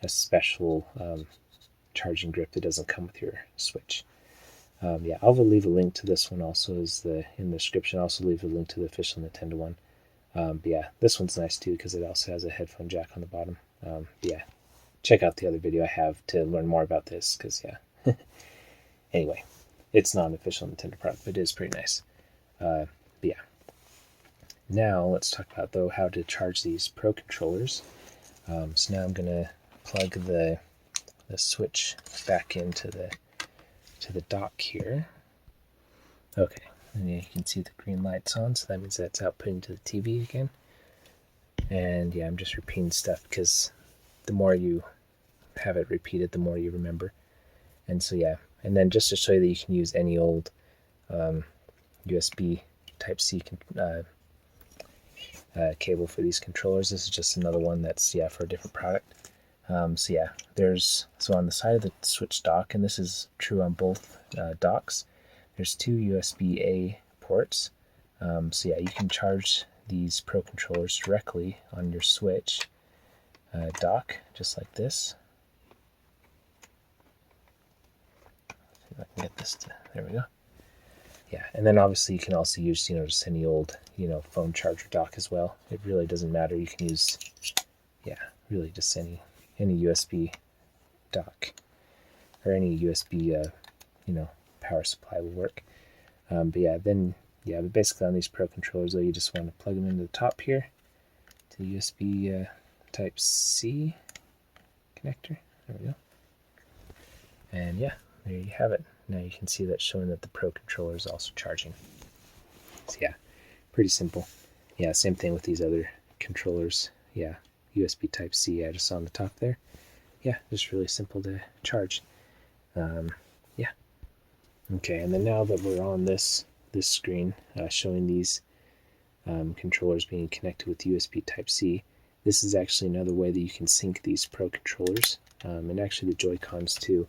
a special charging grip that doesn't come with your Switch. Yeah, I'll leave a link to this one also in the description. I'll also leave a link to the official Nintendo one. But yeah, this one's nice too because it also has a headphone jack on the bottom. But yeah, check out the other video I have to learn more about this because, yeah. Anyway, it's not an official Nintendo product, but it is pretty nice. But yeah. Now let's talk about, though, how to charge these Pro controllers. So now I'm going to plug the Switch back into the dock here. Okay, and you can see the green light's on, so that means that's outputting to the TV again. And yeah, I'm just repeating stuff because the more you have it repeated, the more you remember. And so yeah, and then just to show you that you can use any old USB Type-C cable for these controllers. This is just another one that's for a different product. So yeah, so on the side of the switch dock, and this is true on both docks, there's two USB-A ports. So yeah, you can charge these Pro controllers directly on your switch dock, just like this. See if I can get this to, there we go. Yeah, and then obviously you can also use, just any old, phone charger dock as well. It really doesn't matter. You can use, really just any USB dock or any USB, power supply will work. But basically on these Pro controllers, though, you just want to plug them into the top here to the USB Type-C connector. There we go. And yeah, there you have it. Now you can see that showing that the Pro controller is also charging. So yeah, pretty simple. Yeah, same thing with these other controllers. Yeah, USB Type-C, I just saw on the top there. Yeah, just really simple to charge. Yeah. Okay, and then now that we're on this screen showing these controllers being connected with USB Type-C, this is actually another way that you can sync these Pro controllers, and actually the Joy-Cons too.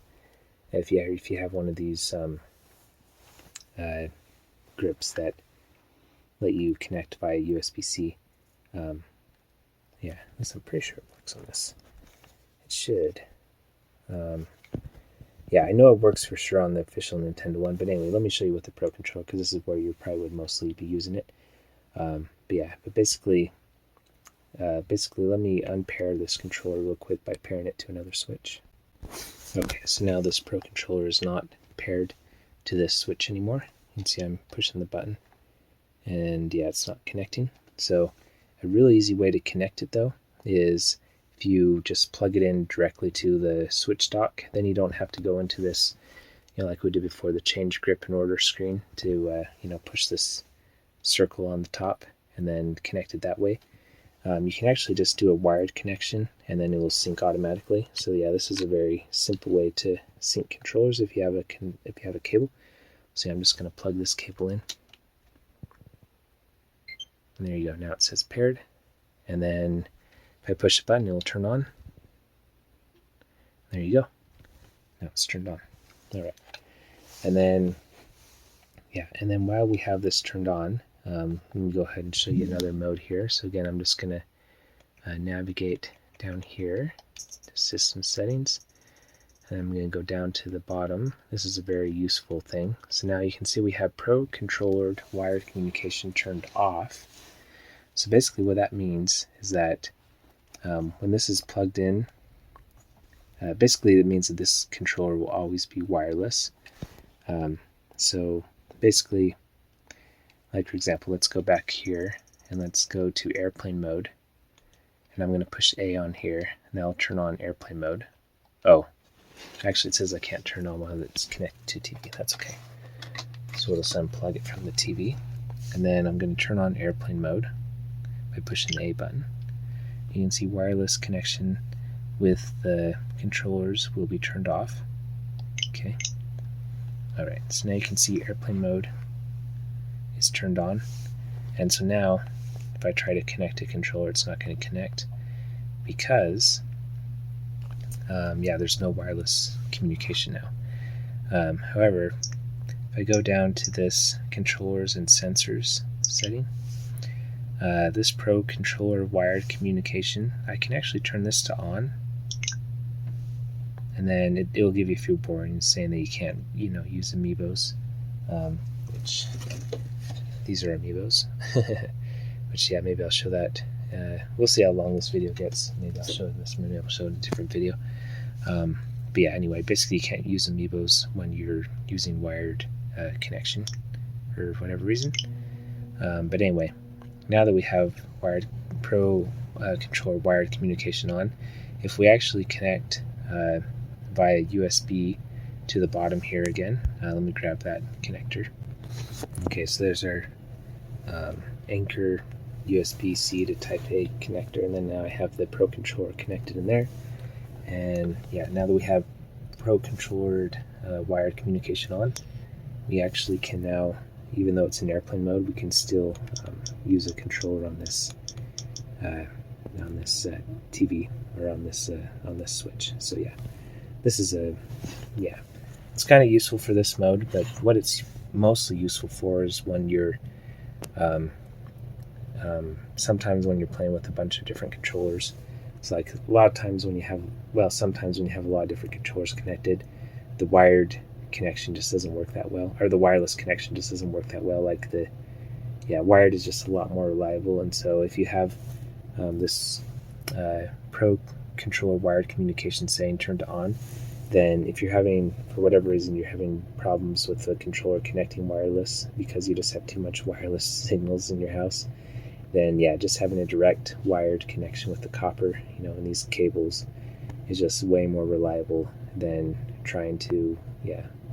If you have one of these grips that let you connect via USB-C, yeah, at least I'm pretty sure it works on this. It should. Yeah, I know it works for sure on the official Nintendo one, but anyway, let me show you with the Pro controller, because this is where you probably would mostly be using it. But basically, let me unpair this controller real quick by pairing it to another switch. Okay, so now this Pro controller is not paired to this switch anymore. You can see I'm pushing the button, and yeah, it's not connecting. So a really easy way to connect it, though, is if you just plug it in directly to the switch dock. Then you don't have to go into this, like we did before, the change grip and order screen to, push this circle on the top and then connect it that way. You can actually just do a wired connection, and then it will sync automatically. So yeah, this is a very simple way to sync controllers if you have a cable. So yeah, I'm just going to plug this cable in, and there you go. Now it says paired, and then if I push the button, it will turn on. There you go. Now it's turned on. All right, and then while we have this turned on, let me go ahead and show you another mode here. So again, I'm just going to navigate down here to System Settings, and I'm going to go down to the bottom. This is a very useful thing. So now you can see we have Pro Controller Wired Communication turned off. So basically what that means is that when this is plugged in, basically it means that this controller will always be wireless. So basically, like for example, let's go back here and let's go to airplane mode, and I'm going to push A on here, and that'll turn on airplane mode. Oh, actually it says I can't turn on while it's connected to TV. That's okay. So we'll just unplug it from the TV, and then I'm going to turn on airplane mode by pushing the A button. You can see wireless connection with the controllers will be turned off. Okay. Alright, so now you can see airplane mode is turned on, and so now if I try to connect a controller, it's not going to connect because there's no wireless communication now. However, if I go down to this controllers and sensors setting, this Pro Controller Wired Communication, I can actually turn this to on, and then it will give you a few warnings saying that you can't use amiibos, which these are amiibos. Which yeah, maybe I'll show that. We'll see how long this video gets. Maybe I'll show this, maybe I'll show it in a different video. But yeah, anyway, basically you can't use amiibos when you're using wired connection for whatever reason. But anyway, now that we have wired Pro Controller wired communication on, if we actually connect via USB to the bottom here again, let me grab that connector. Okay, so there's our Anchor USB-C to Type-A connector, and then now I have the Pro Controller connected in there. And yeah, now that we have Pro Controller wired communication on, we actually can now, even though it's in airplane mode, we can still use a controller on this TV, or on this switch. So yeah, this is it's kind of useful for this mode, but what it's mostly useful for is when you're sometimes when you're playing with a bunch of different controllers. It's like a lot of times when you have, sometimes when you have a lot of different controllers connected, the wired connection just doesn't work that well, or the wireless connection just doesn't work that well. Like wired is just a lot more reliable. And so if you have this Pro Controller wired communication saying turned on, then if you're having, for whatever reason, you're having problems with the controller connecting wireless because you just have too much wireless signals in your house, then yeah, just having a direct wired connection with the copper, in these cables, is just way more reliable than trying to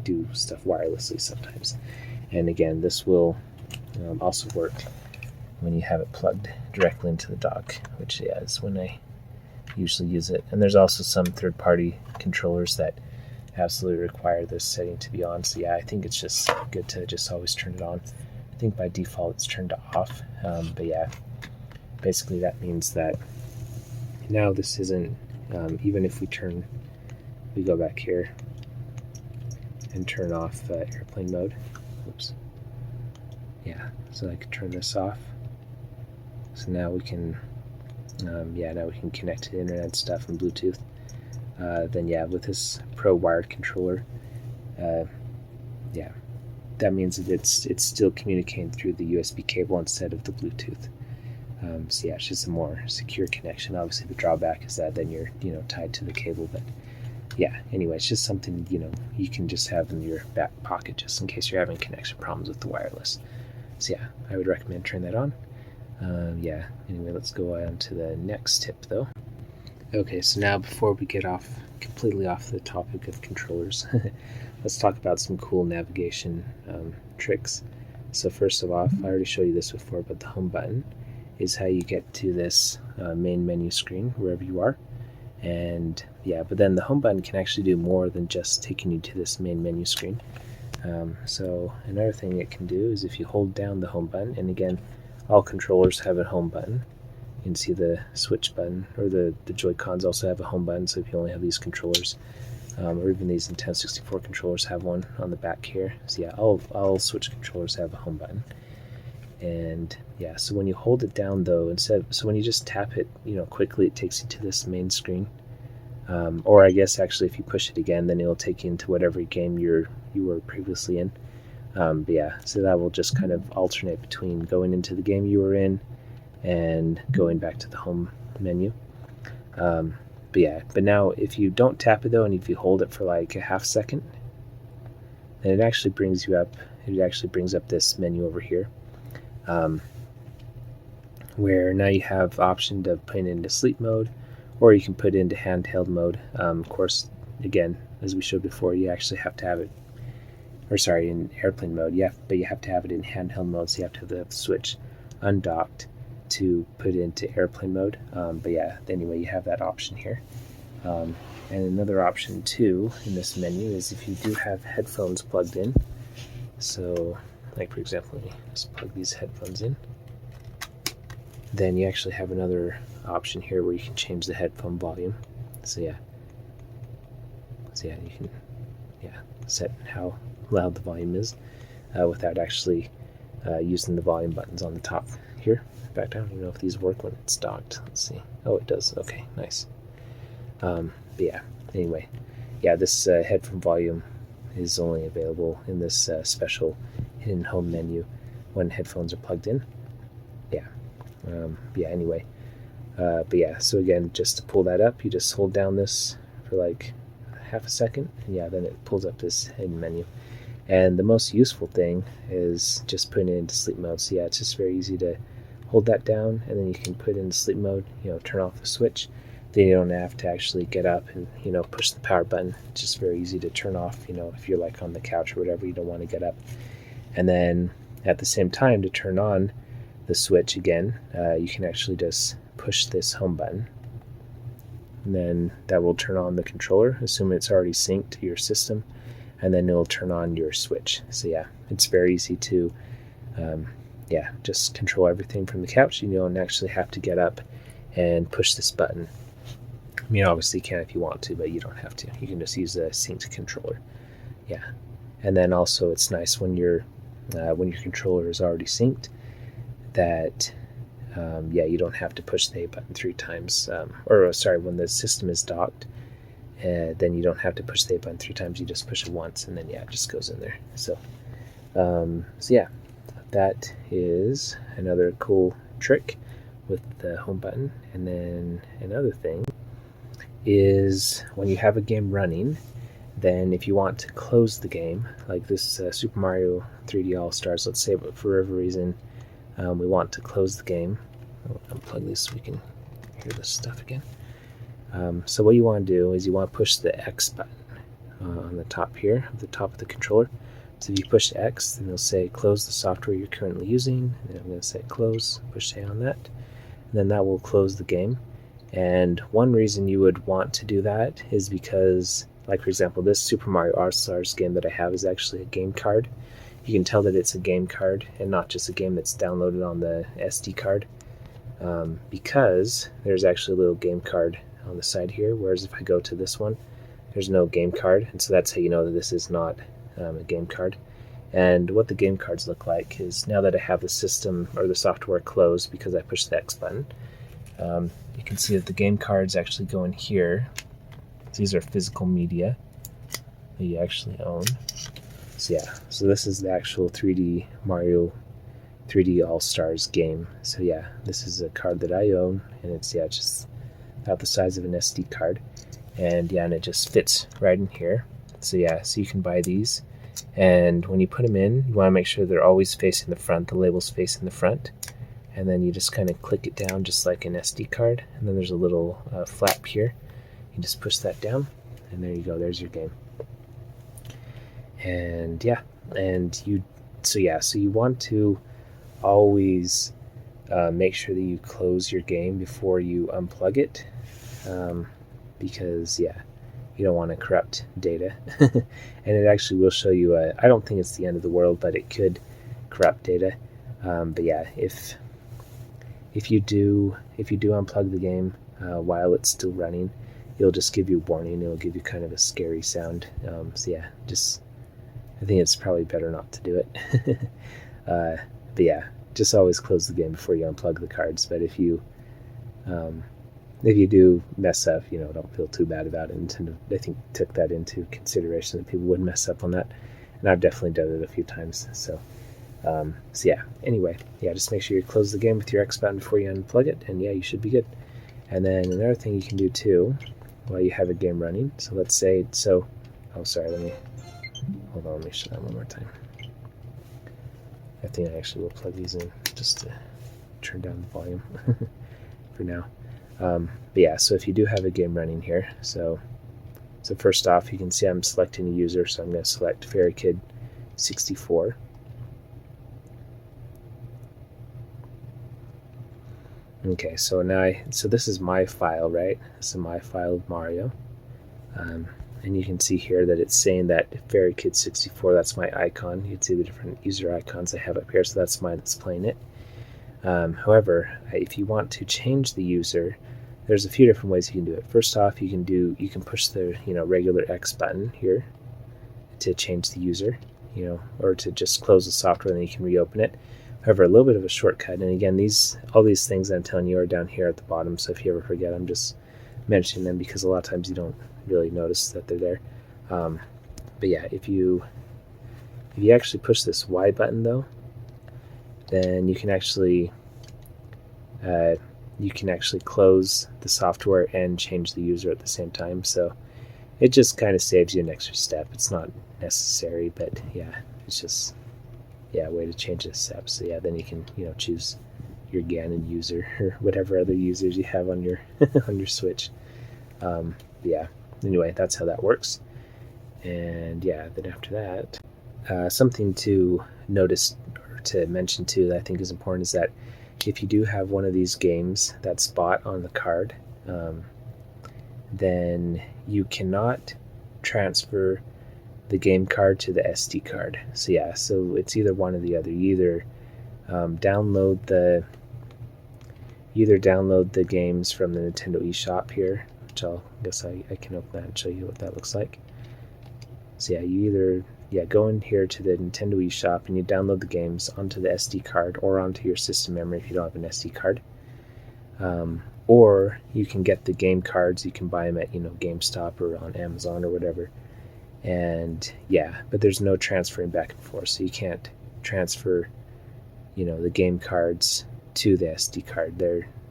do stuff wirelessly sometimes. And again, this will also work when you have it plugged directly into the dock, which is when I usually use it. And there's also some third-party controllers that absolutely require this setting to be on. So yeah, I think it's just good to just always turn it on. I think by default it's turned off, but yeah, basically that means that now this isn't, even if we go back here and turn off airplane mode, oops, yeah, so I can turn this off. So now we can now we can connect to the internet stuff and Bluetooth. Then yeah, with this Pro wired controller, that means that it's still communicating through the USB cable instead of the Bluetooth. So yeah, it's just a more secure connection. Obviously the drawback is that then you're tied to the cable, but yeah, anyway, it's just something you can just have in your back pocket just in case you're having connection problems with the wireless. So yeah, I would recommend turning that on. Anyway, let's go on to the next tip though. Okay, so now before we get completely off the topic of controllers, let's talk about some cool navigation tricks. So first of all, I already showed you this before, but the home button is how you get to this main menu screen wherever you are. And yeah, but then the home button can actually do more than just taking you to this main menu screen. So another thing it can do is if you hold down the home button, and again, all controllers have a home button. You can see the switch button, or the Joy-Cons also have a home button, so if you only have these controllers, or even these Nintendo 64 controllers have one on the back here. So yeah, all Switch controllers have a home button. And yeah, so when you hold it down though, so when you just tap it, quickly, it takes you to this main screen. Or I guess actually if you push it again, then it'll take you into whatever game you were previously in. But yeah, so that will just kind of alternate between going into the game you were in and going back to the home menu. But now if you don't tap it though, and if you hold it for like a half second, then it actually brings you up. It actually brings up this menu over here, where now you have option to put it into sleep mode, or you can put it into handheld mode. Of course, again, as we showed before, you actually have to have it, in airplane mode. But you have to have it in handheld mode, so you have to have the Switch undocked to put it into airplane mode. But yeah, anyway, you have that option here. And another option too in this menu is if you do have headphones plugged in. So, like for example, let me just plug these headphones in. Then you actually have another option here where you can change the headphone volume. So yeah, you can set how loud the volume is without actually using the volume buttons on the top here. In fact, I don't even know if these work when it's docked. Let's see. Oh, it does. Okay, nice. But yeah, anyway, yeah, this headphone volume is only available in this special hidden home menu when headphones are plugged in. So again, just to pull that up, you just hold down this for like half a second, and yeah, then it pulls up this hidden menu. And the most useful thing is just putting it into sleep mode. So yeah, it's just very easy to hold that down, and then you can put it in sleep mode, turn off the switch. Then you don't have to actually get up and, push the power button. It's just very easy to turn off, if you're like on the couch or whatever, you don't want to get up. And then at the same time, to turn on the Switch again, you can actually just push this home button, and then that will turn on the controller, assuming it's already synced to your system, and then it'll turn on your Switch. So yeah, it's very easy to just control everything from the couch. You don't actually have to get up and push this button. I mean, obviously you can if you want to, but you don't have to. You can just use a synced controller. Yeah, and then also it's nice when your controller is already synced that you don't have to push the A button 3 times. When the system is docked, then you don't have to push the A button 3 times. You just push it once, and then it just goes in there. So yeah, that is another cool trick with the home button. And then another thing is when you have a game running, then if you want to close the game, like this Super Mario 3D All-Stars, let's say, but for whatever reason we want to close the game. I'll unplug this so we can hear this stuff again. So what you want to do is you want to push the X button on the top here, at the top of the controller. So if you push X, then it'll say close the software you're currently using. And I'm going to say close, push A on that. And then that will close the game. And one reason you would want to do that is because, like for example, this Super Mario All-Stars game that I have is actually a game card. You can tell that it's a game card and not just a game that's downloaded on the SD card, because there's actually a little game card on the side here, whereas if I go to this one, there's no game card, and so that's how you know that this is not a game card. And what the game cards look like is, now that I have the system or the software closed because I pushed the X button, you can see that the game cards actually go in here. These are physical media that you actually own. So yeah, so this is the actual 3D Mario 3D All-Stars game. So yeah, this is a card that I own, and it's just about the size of an SD card, and it just fits right in here. So yeah, so you can buy these, and when you put them in, you want to make sure they're always facing the front. The label's facing the front, and then you just kind of click it down just like an SD card, and then there's a little flap here. You just push that down, and there you go. There's your game. And so you want to always make sure that you close your game before you unplug it, because you don't want to corrupt data. And it actually will show you I don't think it's the end of the world, but it could corrupt data. But yeah, if you do unplug the game while it's still running, it'll just give you a warning. It'll give you kind of a scary sound. I think it's probably better not to do it. But yeah, just always close the game before you unplug the cards. But if you do mess up, don't feel too bad about it. Nintendo, I think, took that into consideration, that people would mess up on that, and I've definitely done it a few times. So yeah. Anyway, just make sure you close the game with your X button before you unplug it, and you should be good. And then another thing you can do too, while you have a game running. So let's say let me show that one more time. I think I actually will plug these in just to turn down the volume for now. So if you do have a game running here, so first off, you can see I'm selecting a user, so I'm going to select FairyKid64. Okay, so this is my file, right? This is my file of Mario. And you can see here that it's saying that FairyKid64, that's my icon. You can see the different user icons I have up here, so that's mine that's playing it. However, if you want to change the user, there's a few different ways you can do it. First off, you can push the regular X button here to change the user, or to just close the software and then you can reopen it. However, a little bit of a shortcut, and again, all these things I'm telling you are down here at the bottom, so if you ever forget, I'm just mentioning them because a lot of times you don't really notice that they're there. But yeah, if you actually push this Y button though, then you can actually close the software and change the user at the same time. So it just kind of saves you an extra step. It's not necessary, but it's just a way to change the step. So then you can choose your Ganon user or whatever other users you have on your on your Switch. Anyway, that's how that works. And then after that, something to notice or to mention too that I think is important is that if you do have one of these games that's bought on the card, then you cannot transfer the game card to the SD card. So yeah, so it's either one or the other. You either download the games from the Nintendo eShop here, which I can open that and show you what that looks like. So yeah, you either go in here to the Nintendo eShop and you download the games onto the SD card or onto your system memory if you don't have an SD card. Or you can get the game cards. You can buy them at GameStop or on Amazon or whatever. And yeah, but there's no transferring back and forth, so you can't transfer the game cards to the SD card.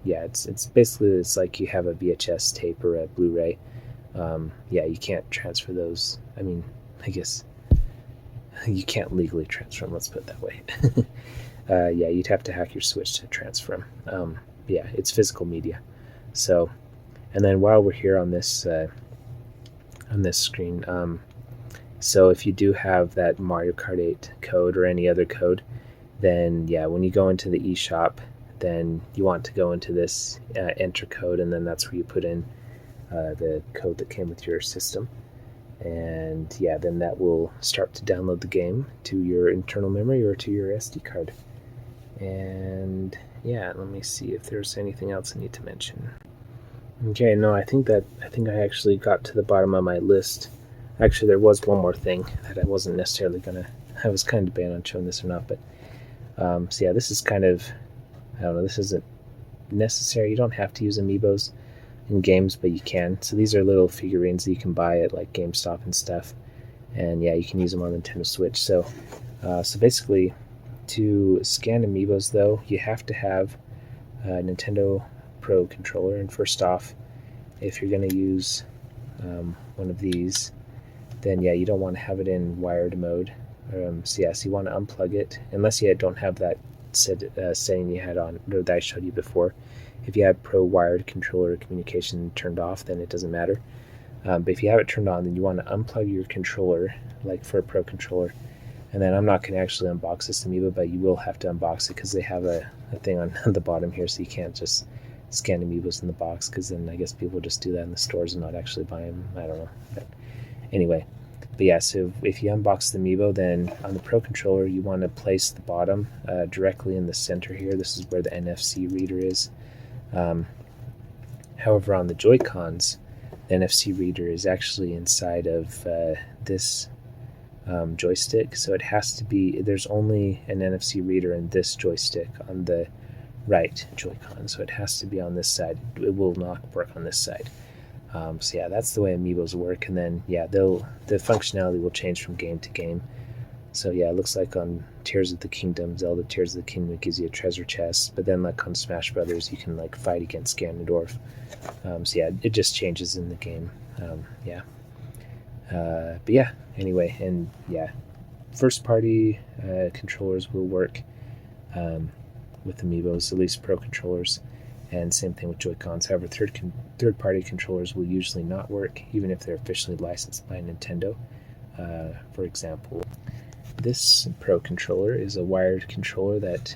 It's basically, it's like you have a VHS tape or a Blu-ray. You can't transfer those. I mean, I guess you can't legally transfer them, let's put it that way. You'd have to hack your Switch to transfer them. It's physical media. So, and then while we're here on this screen, so if you do have that Mario Kart 8 code or any other code, then when you go into the eShop, then you want to go into this enter code, and then that's where you put in the code that came with your system. And then that will start to download the game to your internal memory or to your SD card. And let me see if there's anything else I need to mention. Okay, no, I think I actually got to the bottom of my list. Actually, there was one more thing that I wasn't necessarily I was kind of debating on showing this or not, but this is kind of, I don't know, this isn't necessary. You don't have to use amiibos in games, but you can. So these are little figurines that you can buy at like GameStop and stuff, and you can use them on the Nintendo Switch. So basically, to scan amiibos though, you have to have a Nintendo Pro controller. And first off, if you're going to use one of these, then you don't want to have it in wired mode. So you want to unplug it, unless you don't have that setting you had on that I showed you before. If you have Pro wired controller communication turned off, then it doesn't matter. But if you have it turned on, then you want to unplug your controller, like for a Pro controller. And then I'm not going to actually unbox this amiibo, but you will have to unbox it because they have a thing on the bottom here, so you can't just scan amiibos in the box, because then I guess people just do that in the stores and not actually buy them. I don't know. But anyway, so if you unbox the amiibo, then on the Pro controller, you want to place the bottom directly in the center here. This is where the NFC reader is. However, on the Joy-Cons, the NFC reader is actually inside of this joystick, so it has to be, there's only an NFC reader in this joystick on the right Joy-Con, so it has to be on this side. It will not work on this side. That's the way amiibos work. And then the functionality will change from game to game. So it looks like on Tears of the Kingdom, Zelda Tears of the Kingdom, it gives you a treasure chest, but then like on Smash Brothers, you can like fight against Ganondorf. It just changes in the game. Anyway, and first party controllers will work with amiibos, at least Pro controllers, and same thing with Joy-Cons. However, third party controllers will usually not work, even if they're officially licensed by Nintendo. For example, this Pro controller is a wired controller that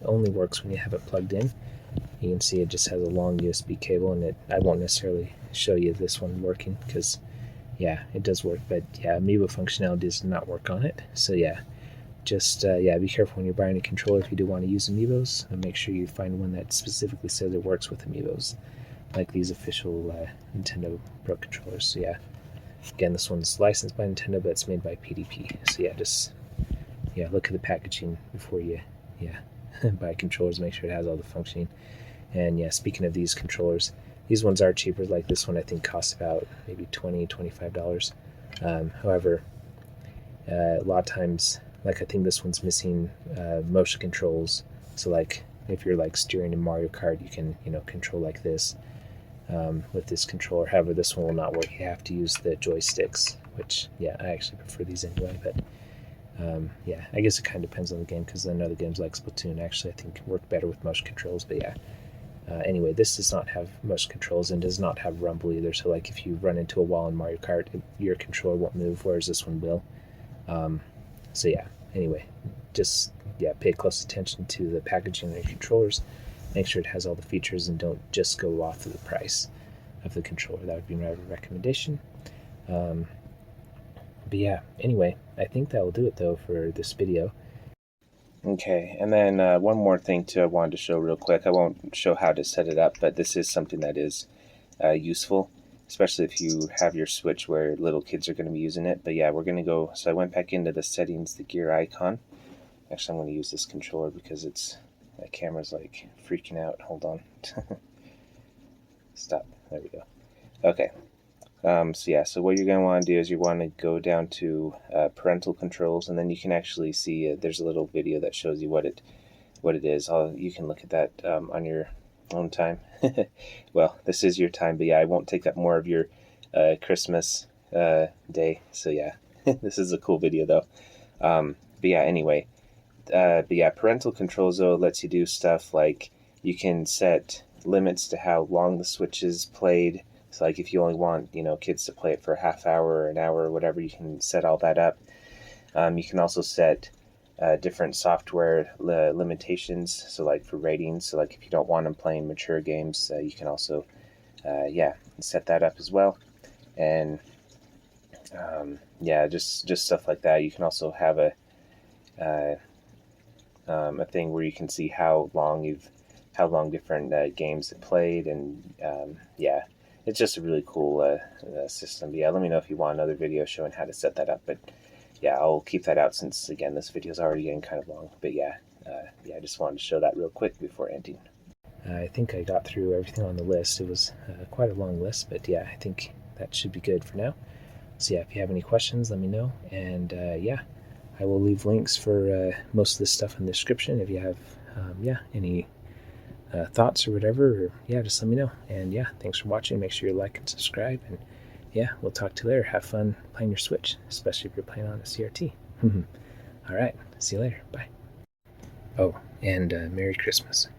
only works when you have it plugged in. You can see it just has a long USB cable, and I won't necessarily show you this one working because it does work, but amiibo functionality does not work on it. So just be careful when you're buying a controller if you do want to use amiibos, and make sure you find one that specifically says it works with amiibos, like these official Nintendo Pro controllers. So again, this one's licensed by Nintendo, but it's made by PDP. So just look at the packaging before you buy controllers, make sure it has all the functioning. And speaking of these controllers, these ones are cheaper. Like this one, I think costs about maybe $20-$25. However, a lot of times, like I think this one's missing motion controls. So like if you're like steering in Mario Kart, you can control like this with this controller. However, this one will not work. You have to use the joysticks, which I actually prefer these anyway. But I guess it kind of depends on the game, because then other games like Splatoon actually I think work better with motion controls. But anyway, this does not have motion controls and does not have rumble either. So like if you run into a wall in Mario Kart, your controller won't move, whereas this one will. anyway, just yeah, pay close attention to the packaging of your controllers. Make sure it has all the features and don't just go off of the price of the controller. That would be my recommendation. But yeah, anyway, I think that will do it though for this video. Okay, and then one more thing too I wanted to show real quick. I won't show how to set it up, but this is something that is useful, especially if you have your Switch where little kids are going to be using it. But yeah, we're going to go, so I went back into the settings, the gear icon. Actually, I'm going to use this controller because that camera's like freaking out. Hold on. Stop. There we go. Okay. So what you're going to want to do is you want to go down to parental controls, and then you can actually see there's a little video that shows you what it is. You can look at that on your own time. Well, this is your time, but yeah, I won't take up more of your Christmas day. So yeah, this is a cool video though. But yeah, anyway, parental controls though lets you do stuff like you can set limits to how long the Switch is played. So like if you only want, kids to play it for a half hour or an hour or whatever, you can set all that up. You can also set different software limitations. So like for ratings, so like if you don't want them playing mature games, you can also, set that up as well. And just stuff like that. You can also have a thing where you can see how long different games have played, and it's just a really cool system. But yeah, let me know if you want another video showing how to set that up. But yeah, I'll keep that out since, again, this video is already getting kind of long. But I just wanted to show that real quick before ending. I think I got through everything on the list. It was quite a long list, but yeah, I think that should be good for now. So yeah, if you have any questions, let me know. And I will leave links for most of this stuff in the description. If you have any thoughts or whatever, just let me know. And yeah, thanks for watching. Make sure you like and subscribe, and yeah, we'll talk to you later. Have fun playing your Switch, especially if you're playing on a CRT. All right, see you later. Bye. Oh, and Merry Christmas.